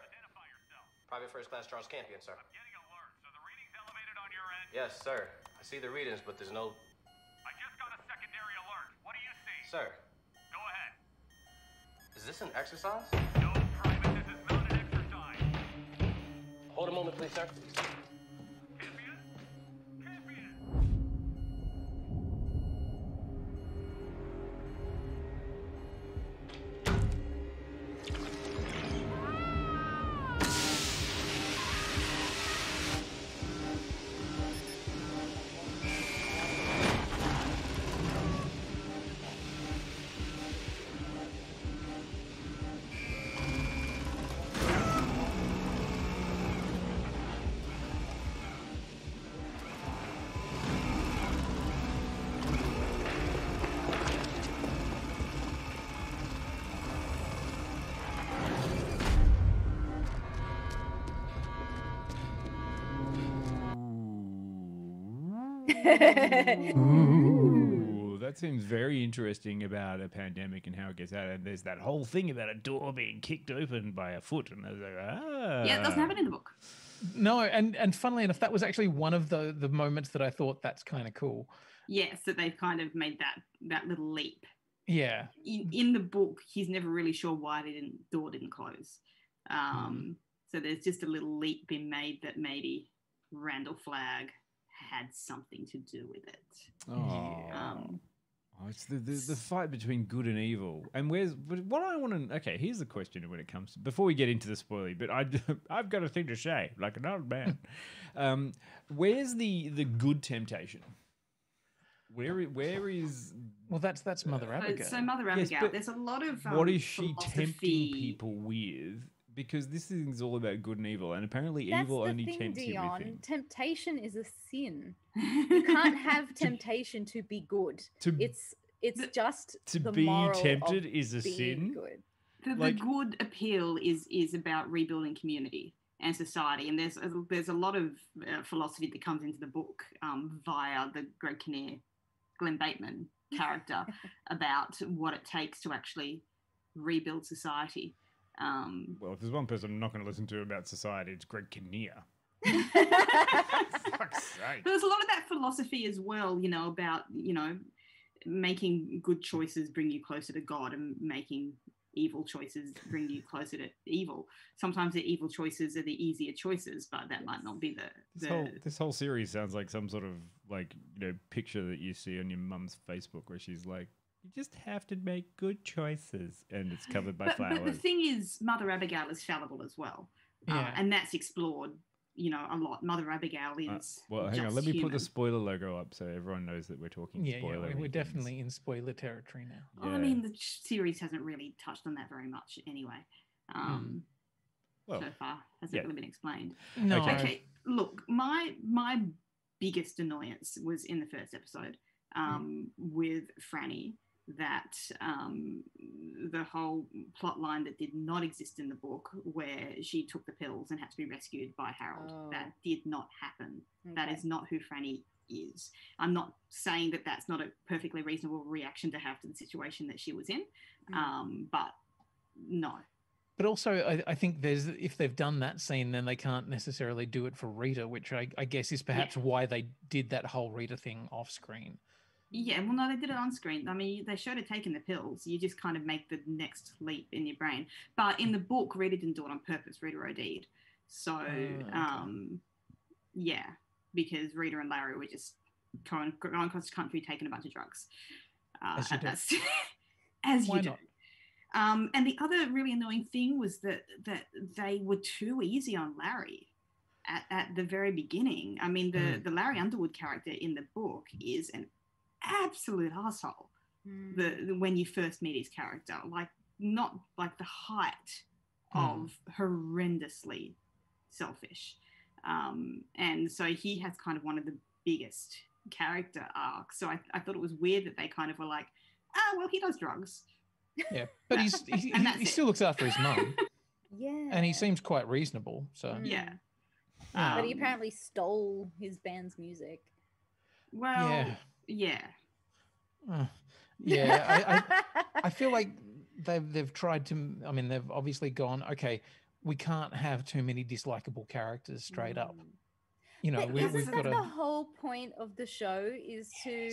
Private First Class Charles Campion, sir. I'm getting alerts. Are the readings elevated on your end? Yes, sir. I see the readings, but there's no... I just got a secondary alert. What do you see? Sir. Go ahead. Is this an exercise? No, Private, this is not an exercise. Hold a moment, please, sir. Campion? Campion! Ooh, that seems very interesting about a pandemic and how it gets out. And there's that whole thing about a door being kicked open by a foot. And I was like, Yeah, it doesn't happen in the book. No, and funnily enough, that was actually one of the moments that I thought that's kind of cool. Yes, that they've kind of made that little leap. Yeah. In the book, he's never really sure why the door didn't close. So there's just a little leap being made that maybe Randall Flagg had something to do with it. It's the fight between good and evil. And what I want to... Okay, here's the question when it comes to... Before we get into the spoiler, but I've got a thing to say, like an old man. Where's the good temptation? Where is... Well, that's Mother Abigail. So Mother Abigail, yes, there's a lot of what is she philosophy. tempting people with? Because this is all about good and evil, and apparently That's evil the only thing, tempts Dion. everything. Temptation is a sin. You can't have temptation to be good. It's just To the be moral tempted of is a being sin? Good. The good appeal is about rebuilding community and society, and there's a lot of philosophy that comes into the book via the Greg Kinnear, Glenn Bateman character about what it takes to actually rebuild society. Well, if there's one person I'm not going to listen to about society, it's Greg Kinnear. Fuck's sake. There's a lot of that philosophy as well, about, making good choices bring you closer to God and making evil choices bring you closer to evil. Sometimes the evil choices are the easier choices, but that might not be This whole series sounds like some sort of picture that you see on your mum's Facebook where she's like, you just have to make good choices, and it's covered by flowers. But the thing is, Mother Abigail is fallible as well, and that's explored, a lot. Mother Abigail is. Well, hang on. Let me put the spoiler logo up so everyone knows that we're talking spoiler. Yeah, we're definitely in spoiler territory now. Well, I mean, the series hasn't really touched on that very much anyway. So far, hasn't really been explained. No. Okay. Look, my biggest annoyance was in the first episode with Franny. That the whole plot line that did not exist in the book, where she took the pills and had to be rescued by Harold, that did not happen. Okay. That is not who Franny is. I'm not saying that that's not a perfectly reasonable reaction to have to the situation that she was in, but no. But also, I think if they've done that scene, then they can't necessarily do it for Rita, which I guess is perhaps why they did that whole Rita thing off screen. Yeah, well, no, they did it on screen. I mean, they showed her taking the pills. You just kind of make the next leap in your brain. But in the book, Rita didn't do it on purpose. Rita OD'd. So, yeah, because Rita and Larry were just going across the country taking a bunch of drugs. As you do. As you do. And the other really annoying thing was that they were too easy on Larry at the very beginning. I mean, the Larry Underwood character in the book is an absolute asshole. when you first meet his character, like not like the height of horrendously selfish. And so he has kind of one of the biggest character arcs. So I thought it was weird that they kind of were like, well, he does drugs. Yeah, but he still looks after his mum. Yeah. And he seems quite reasonable. So yeah. But he apparently stole his band's music. Well, yeah. I feel like they've tried to. I mean, they've obviously gone, okay, we can't have too many dislikable characters straight up. You know, we've got the whole point of the show is to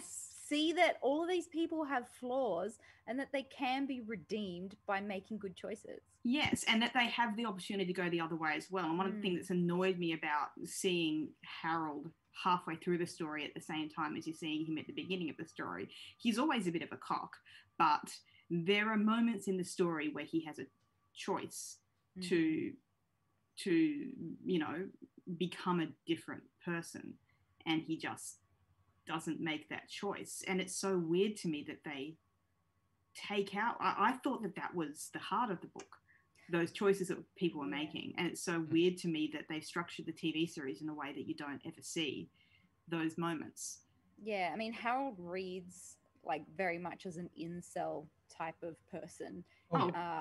see that all of these people have flaws and that they can be redeemed by making good choices. Yes, and that they have the opportunity to go the other way as well. And one of the things that's annoyed me about seeing Harold halfway through the story at the same time as you're seeing him at the beginning of the story, he's always a bit of a cock, but there are moments in the story where he has a choice to you know, become a different person, and he just doesn't make that choice. And it's so weird to me that they take out, I thought that was the heart of the book, those choices that people are making. And it's so weird to me that they've structured the TV series in a way that you don't ever see those moments. Yeah, I mean, Harold reads like very much as an incel type of person.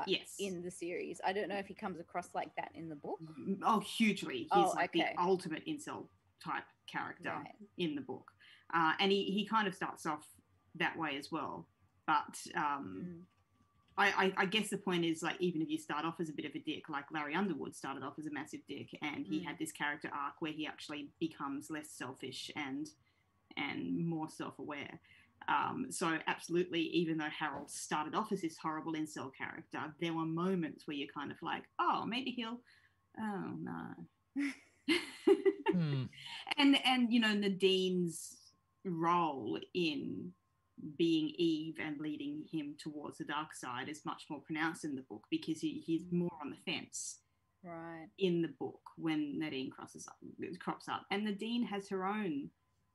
Yes. In the series. I don't know if he comes across like that in the book. Oh, hugely. He's the ultimate incel type character in the book. And he kind of starts off that way as well. But I guess the point is, like, even if you start off as a bit of a dick, like Larry Underwood started off as a massive dick, and he had this character arc where he actually becomes less selfish and more self-aware. So absolutely, even though Harold started off as this horrible incel character, there were moments where you're kind of like, oh, maybe oh no. And you know, Nadine's role in being Eve and leading him towards the dark side is much more pronounced in the book, because he's more on the fence in the book when Nadine crops up. And Nadine has her own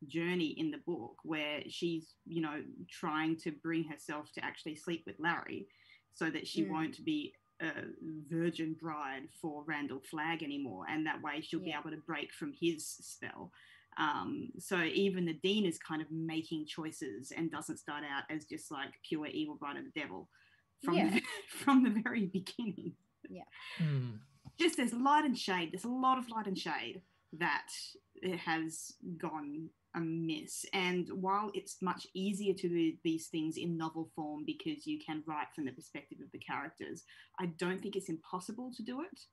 journey in the book where she's, you know, trying to bring herself to actually sleep with Larry so that she won't be a virgin bride for Randall Flagg anymore, and that way she'll be able to break from his spell. So even Nadine is kind of making choices and doesn't start out as just like pure evil bride of the devil from the very beginning. Just there's light and shade. There's a lot of light and shade that has gone amiss. And while it's much easier to do these things in novel form because you can write from the perspective of the characters, I don't think it's impossible to do it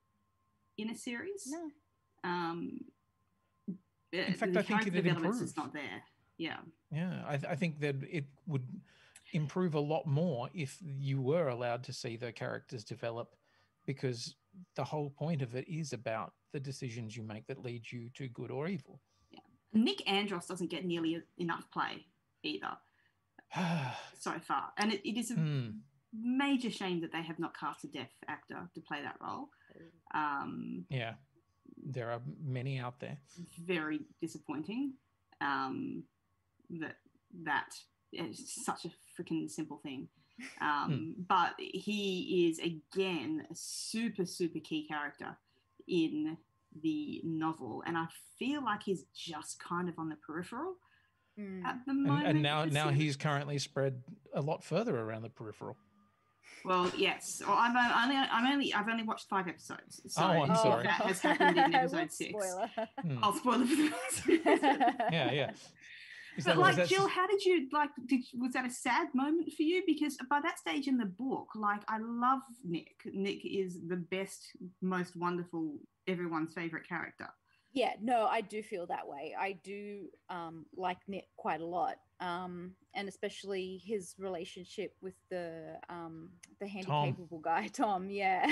in a series. No. In fact, I think it improves. Is not there. Yeah. I think that it would improve a lot more if you were allowed to see the characters develop, because the whole point of it is about the decisions you make that lead you to good or evil. Yeah. Nick Andros doesn't get nearly enough play either so far. And it is a major shame that they have not cast a deaf actor to play that role. Yeah, there are many out there. Very disappointing that is such a freaking simple thing. But he is, again, a super, super key character in the novel, and I feel like he's just kind of on the peripheral at the moment. And now he's currently spread a lot further around the peripheral. Well, yes. Well, I've only watched 5 episodes. So I'm sorry. That has happened in episode 6. Spoiler. I'll spoil it for the rest. Yeah. But like, Jill, how did you was that a sad moment for you? Because by that stage in the book, like, I love Nick. Nick is the best, most wonderful, everyone's favorite character. Yeah, no, I do feel that way. I do like Nick quite a lot. And especially his relationship with the handy-capable guy, Tom. Yeah.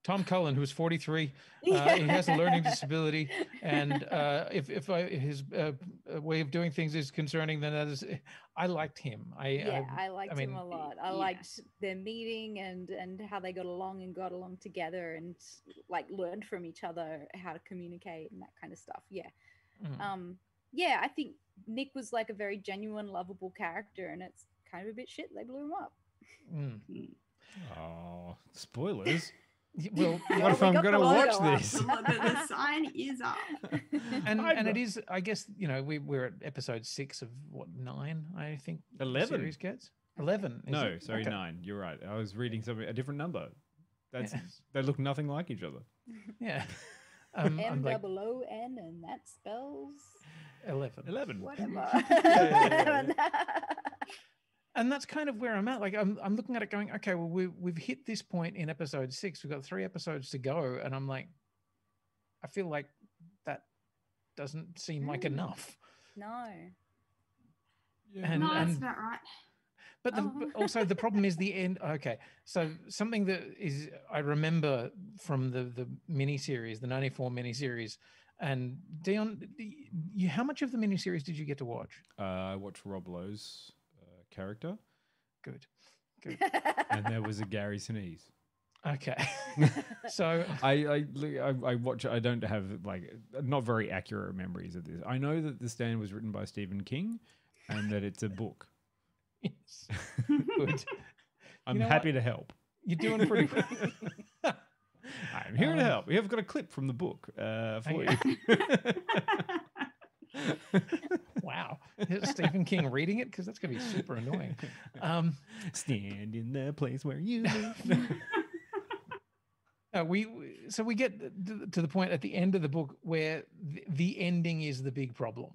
Tom Cullen, who's 43, he has a learning disability, and if his way of doing things is concerning, then that is, I liked him. I liked him a lot. I liked their meeting and how they got along together, and like learned from each other how to communicate and that kind of stuff. Yeah. I think Nick was like a very genuine, lovable character, and it's kind of a bit shit. They blew him up. Oh, spoilers. Well, what if I'm going to watch this? The sign is up. And it is, I guess, we're at episode 6 of what, 9, I think. 11. The series gets 11. No, sorry, 9. You're right. I was reading something, a different number. They look nothing like each other. Yeah. M-O-O-N, and that spells 11. Whatever. And that's kind of where I'm at. Like I'm looking at it going, okay, well we've hit this point in episode 6. We've got 3 episodes to go, and I'm like, I feel like that doesn't seem like enough. No. Yeah. That's about right. But also the problem is the end. Okay, so something that is I remember from the miniseries, the '94 miniseries, and Dion, how much of the miniseries did you get to watch? I watched Rob Lowe's character. Good. And there was a Gary Sinise. Okay. So I watch. I don't have not very accurate memories of this. I know that The Stand was written by Stephen King, and that it's a book. Yes. Good. I'm happy to help. You're doing pretty well. I'm here to help. We have got a clip from the book for you. Wow. Is Stephen King reading it? Because that's going to be super annoying. Stand in the place where you live. We get to the point at the end of the book where the ending is the big problem.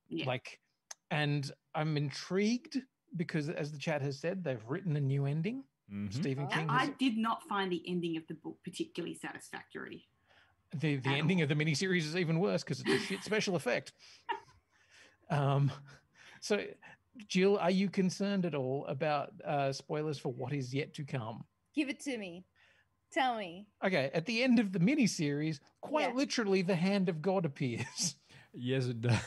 Yeah. And I'm intrigued because, as the chat has said, they've written a new ending. Mm-hmm. Stephen King. I did not find the ending of the book particularly satisfactory. The ending of the miniseries is even worse because it's a shit special effect. So, Jill, are you concerned at all about spoilers for what is yet to come? Give it to me. Tell me. Okay, at the end of the miniseries, quite literally, the hand of God appears. Yes, it does.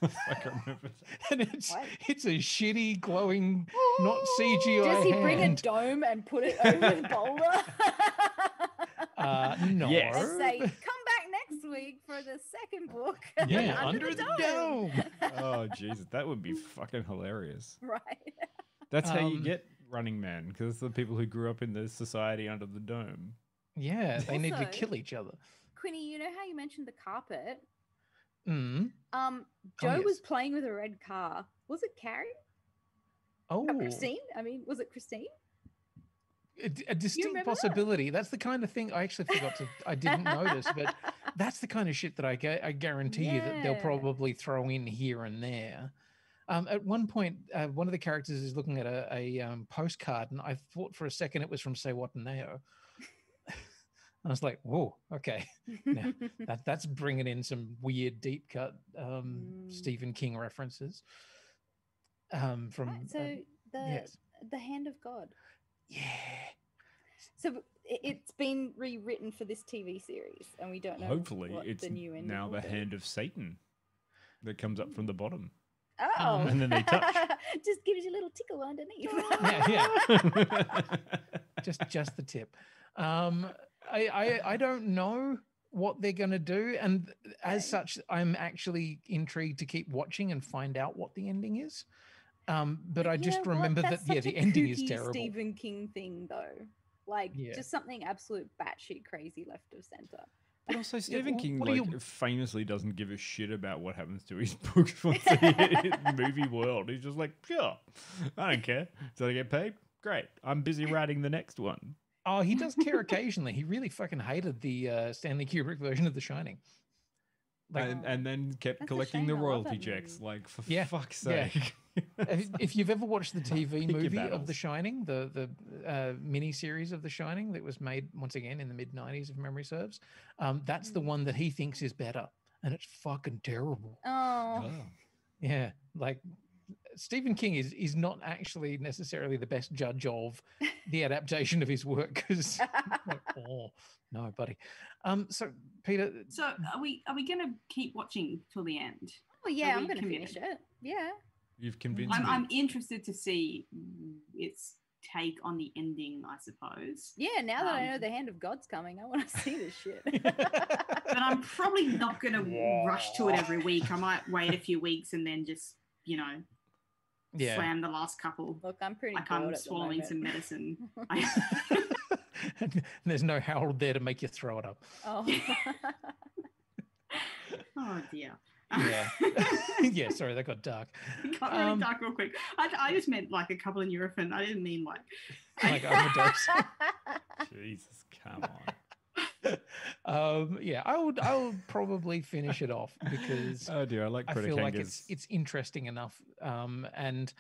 I can't remember. And it's a shitty, glowing, not CGI Does he hand. bring a dome and put it over the boulder? No. Yes. And say, come back next week for the second book. Yeah, under the dome. Oh, Jesus, that would be fucking hilarious. Right. That's how you get Running Man, because the people who grew up in the society under the dome. Yeah, they need to Also, kill each other. Quinny, you know how you mentioned the carpet? Mm. Joe yes. was playing with a red car. Was it Carrie? Oh. Not Christine? I mean, was it Christine? A distinct possibility. That's the kind of thing I actually forgot to. I didn't notice, but that's the kind of shit that I guarantee you that they'll probably throw in here and there. At one point, one of the characters is looking at a postcard, and I thought for a second it was from Say What Neo. I was like, "Whoa, okay, now, that's bringing in some weird deep cut Stephen King references." From the Hand of God. Yeah. So it's been rewritten for this TV series, and we don't know. Hopefully, what it's the new ending now will the be. hand of Satan that comes up from the bottom. Oh, and then they touch. Just gives you a little tickle underneath. Yeah. just the tip. I don't know what they're going to do, and as such, I'm actually intrigued to keep watching and find out what the ending is. But I just remember that the ending is terrible. Stephen King thing though, just something absolute batshit crazy left of center. But also, Stephen King famously doesn't give a shit about what happens to his books once they hit the movie world. He's just like, sure, I don't care. Did I get paid? Great. I'm busy writing the next one. Oh, he does care occasionally. He really fucking hated the Stanley Kubrick version of The Shining. And then kept collecting the royalty checks. Like, for fuck's sake. Yeah. If you've ever watched the TV movie of The Shining, the mini series of The Shining that was made once again in the mid-90s, if memory serves, that's the one that he thinks is better, and it's fucking terrible. Oh. Yeah, Stephen King is not actually necessarily the best judge of the adaptation of his work because, no, buddy. So, Peter. So, are we going to keep watching till the end? Oh yeah, I'm going to finish it. Yeah. You've convinced me. I'm interested to see its take on the ending, I suppose. Yeah, now that I know the Hand of God's coming, I want to see this shit. But I'm probably not going to rush to it every week. I might wait a few weeks and then just, slam the last couple. Look, I'm pretty like bored I'm at the swallowing moment. some medicine. And there's no Harold there to make you throw it up. Oh. Oh dear. Yeah. Yeah, sorry, that got dark. It got really dark real quick. I just meant like a couple of Nurofen. I didn't mean like overdose. Jesus, come on. Yeah, I would probably finish it off because oh dear, I like I feel like it's interesting enough. And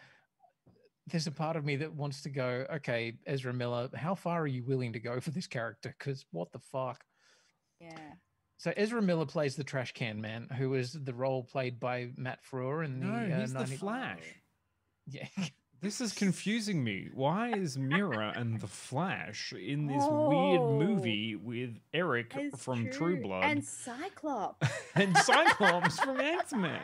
there's a part of me that wants to go, okay, Ezra Miller, how far are you willing to go for this character? Because what the fuck? Yeah. So Ezra Miller plays the trash can man, who is the role played by Matt Frewer in the. No, he's the Flash. Yeah. This is confusing me. Why is Mira and the Flash in this weird movie with Eric from True Blood and Cyclops and Cyclops from X-Men?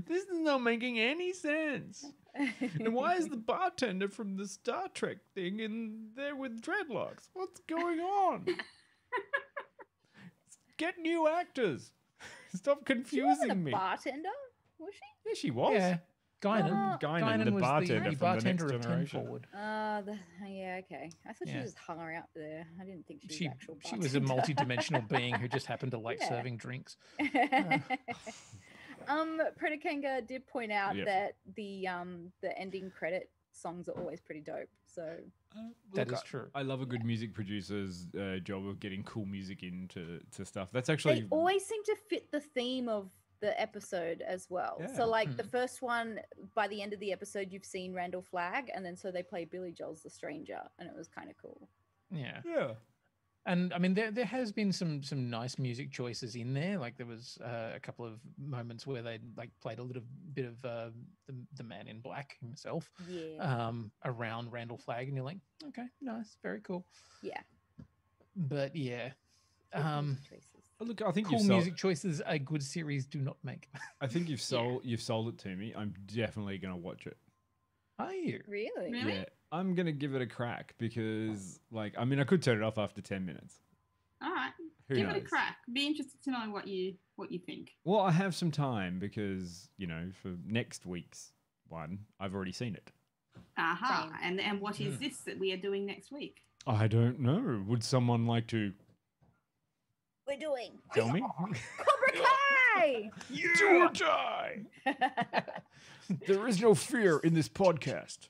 This is not making any sense. And why is the bartender from the Star Trek thing in there with dreadlocks? What's going on? Get new actors. Stop confusing me. Bartender? Was she? Yeah, she was. Yeah. Guinan the was bartender the from bartender the of Next Generation. Tenforward. Yeah, okay. I thought she just hung her out there. I didn't think she was actual She was a multi-dimensional being who just happened to like serving drinks. Predakanga did point out Yep. that the ending credit songs are always pretty dope. So that is true. I love a good music producer's job of getting cool music into stuff. That's actually they always seem to fit the theme of the episode as well. Yeah. So like the first one, by the end of the episode, you've seen Randall Flagg, and then so they play Billy Joel's The Stranger, and it was kind of cool. Yeah. Yeah. And I mean, there has been some nice music choices in there. Like there was a couple of moments where they like played a little bit of the Man in Black himself, around Randall Flagg, and you're like, okay, nice, very cool. Yeah. But yeah, look, I think cool music choices a good series do not make. I think you've sold it to me. I'm definitely gonna watch it. Are you really? Yeah, I'm gonna give it a crack because, like, I mean, I could turn it off after 10 minutes. All right, Who give knows? it a crack. Be interested to know what you think. Well, I have some time because, you know, for next week's one, I've already seen it. Aha! And what is this that we are doing next week? I don't know. Would someone like to We're doing tell me? Cobra Kai. Do or die. There is no fear in this podcast.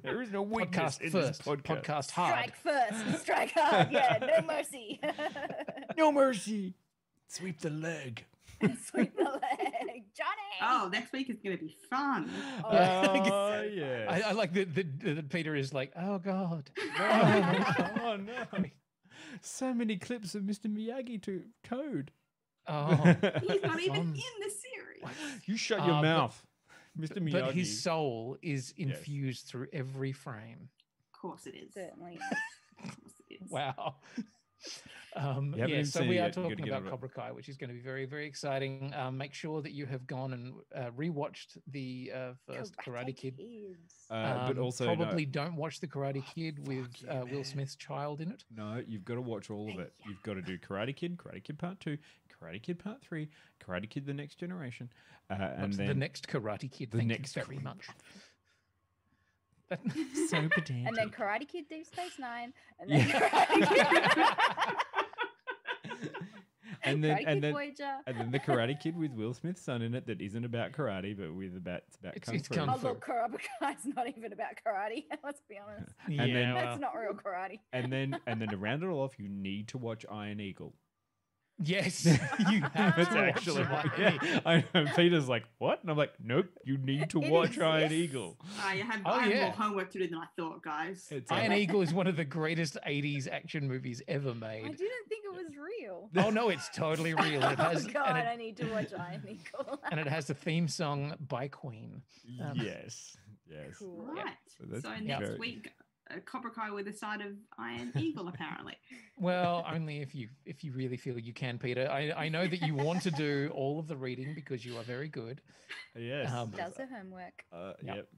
There is no weakness in this podcast. Podcast hard. Strike first, strike hard. Yeah, no mercy. No mercy. Sweep the leg. Sweep the leg, Johnny. Oh, next week is going to be fun. Oh, yeah. I like that Peter is like, oh God. Oh, no. So many clips of Mr. Miyagi to code. Oh, He's not even in the series. You shut your mouth, Mr. Miyagi. But his soul is infused through every frame. Of course it is. Certainly. Of course it is. Wow. haven't Yeah, even so seen we it are yet. Gotta talking get about on it. Cobra Kai, which is going to be very, very exciting. Make sure that you have gone and rewatched the first Karate Kid. But also probably don't watch the Karate Kid with Will Smith's child in it. No, you've got to watch all of it. You've got to do Karate Kid Part 2, Karate Kid Part 3, Karate Kid The Next Generation, and then the next Karate Kid. Thank you very much. So pedantic. And then Karate Kid Deep Space Nine, and then Karate Kid. and then Karate Kid Voyager. and then the Karate Kid with Will Smith's son in it that isn't about karate but with it's about kung fu. Oh look, Cobra Kai's not even about karate. Let's be honest. And then That's not real karate. and then to round it all off, you need to watch Iron Eagle. Yes, you have That's to watch actually Iron yeah. Eagle. I know. Peter's like, what? And I'm like, nope. You need to It watch Iron exists. Eagle. I have yeah. more homework to do than I thought, guys. Iron Eagle is one of the greatest 80s action movies ever made. I didn't think it was real. Oh no, it's totally real. It has, Oh god, and, I need to watch Iron Eagle. and it has a theme song by Queen. Yes. Cool. Right. that's So next very- week, Cobra Kai with a side of Iron Eagle, apparently. Well, only if you really feel you can, Peter. I know that you want to do all of the reading because you are very good. Yes. Does her homework. Yep.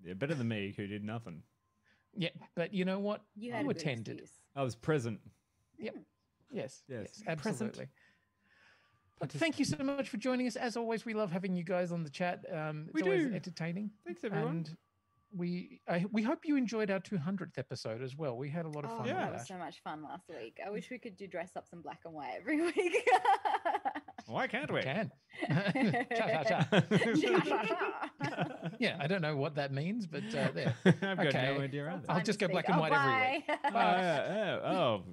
Yeah, better than me who did nothing. Yeah, but you know what? You had a good attended. excuse. I was present. Yep. Yes. Yes. Absolutely. Thank you so much for joining us. As always, we love having you guys on the chat. It's always entertaining. Thanks, everyone. And we hope you enjoyed our 200th episode as well. We had a lot of fun. That was so much fun last week. I wish we could do dress ups in black and white every week. Why can't we? Can. Yeah, I don't know what that means, but there. I've got no idea either. I'll just go black and white every week.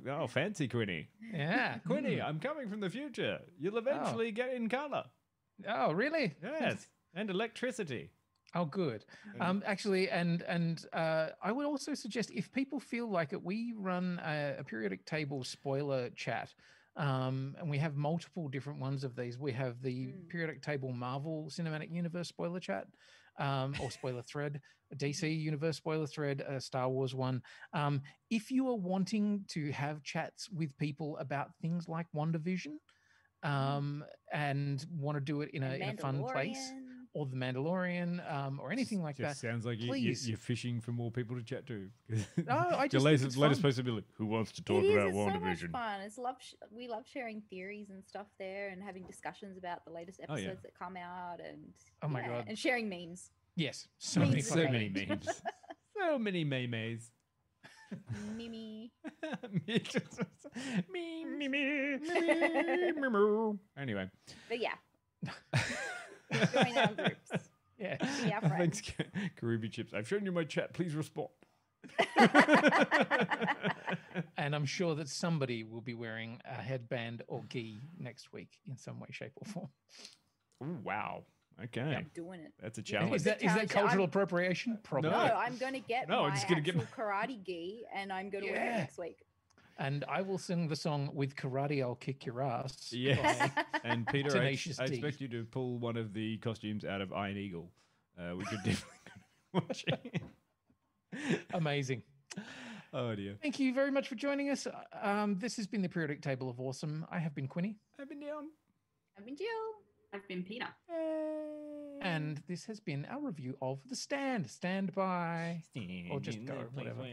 Oh, fancy Quinny. Yeah. Quinny, I'm coming from the future. You'll eventually get in color. Oh, really? Yes. And electricity. Oh, good. Actually, and I would also suggest if people feel like it, we run a periodic table spoiler chat. And we have multiple different ones of these. We have the periodic table Marvel Cinematic Universe spoiler chat, or spoiler thread, a DC Universe spoiler thread, a Star Wars one. If you are wanting to have chats with people about things like WandaVision, and want to do it in a fun place, or The Mandalorian, or anything like that. Sounds like you're fishing for more people to chat to. No, I just think it's latest post to be like, who wants to talk about WandaVision? It's so much fun. We love sharing theories and stuff there, and having discussions about the latest episodes that come out, and my god, and sharing memes. Yes, so many memes, so many memes. Mimi. Anyway. But yeah. Join our groups. Yeah. Be our friends. Thanks, Karubi Chips. I've shown you my chat. Please respond. And I'm sure that somebody will be wearing a headband or gi next week in some way, shape, or form. Oh, wow. Okay. I'm doing it. That's a challenge. Is that cultural appropriation? Probably. No, I'm going to get my actual karate gi, and I'm going to wear it next week. And I will sing the song "With Karate I'll Kick Your Ass." Yeah. And Peter, I Tenacious D. expect you to pull one of the costumes out of Iron Eagle. We could definitely watch it. Amazing. Oh dear. Thank you very much for joining us. This has been the Periodic Table of Awesome. I have been Quinny. I've been Dion. I've been Jill. I've been Peter. And this has been our review of The Stand. Stand by. Or just go, whatever.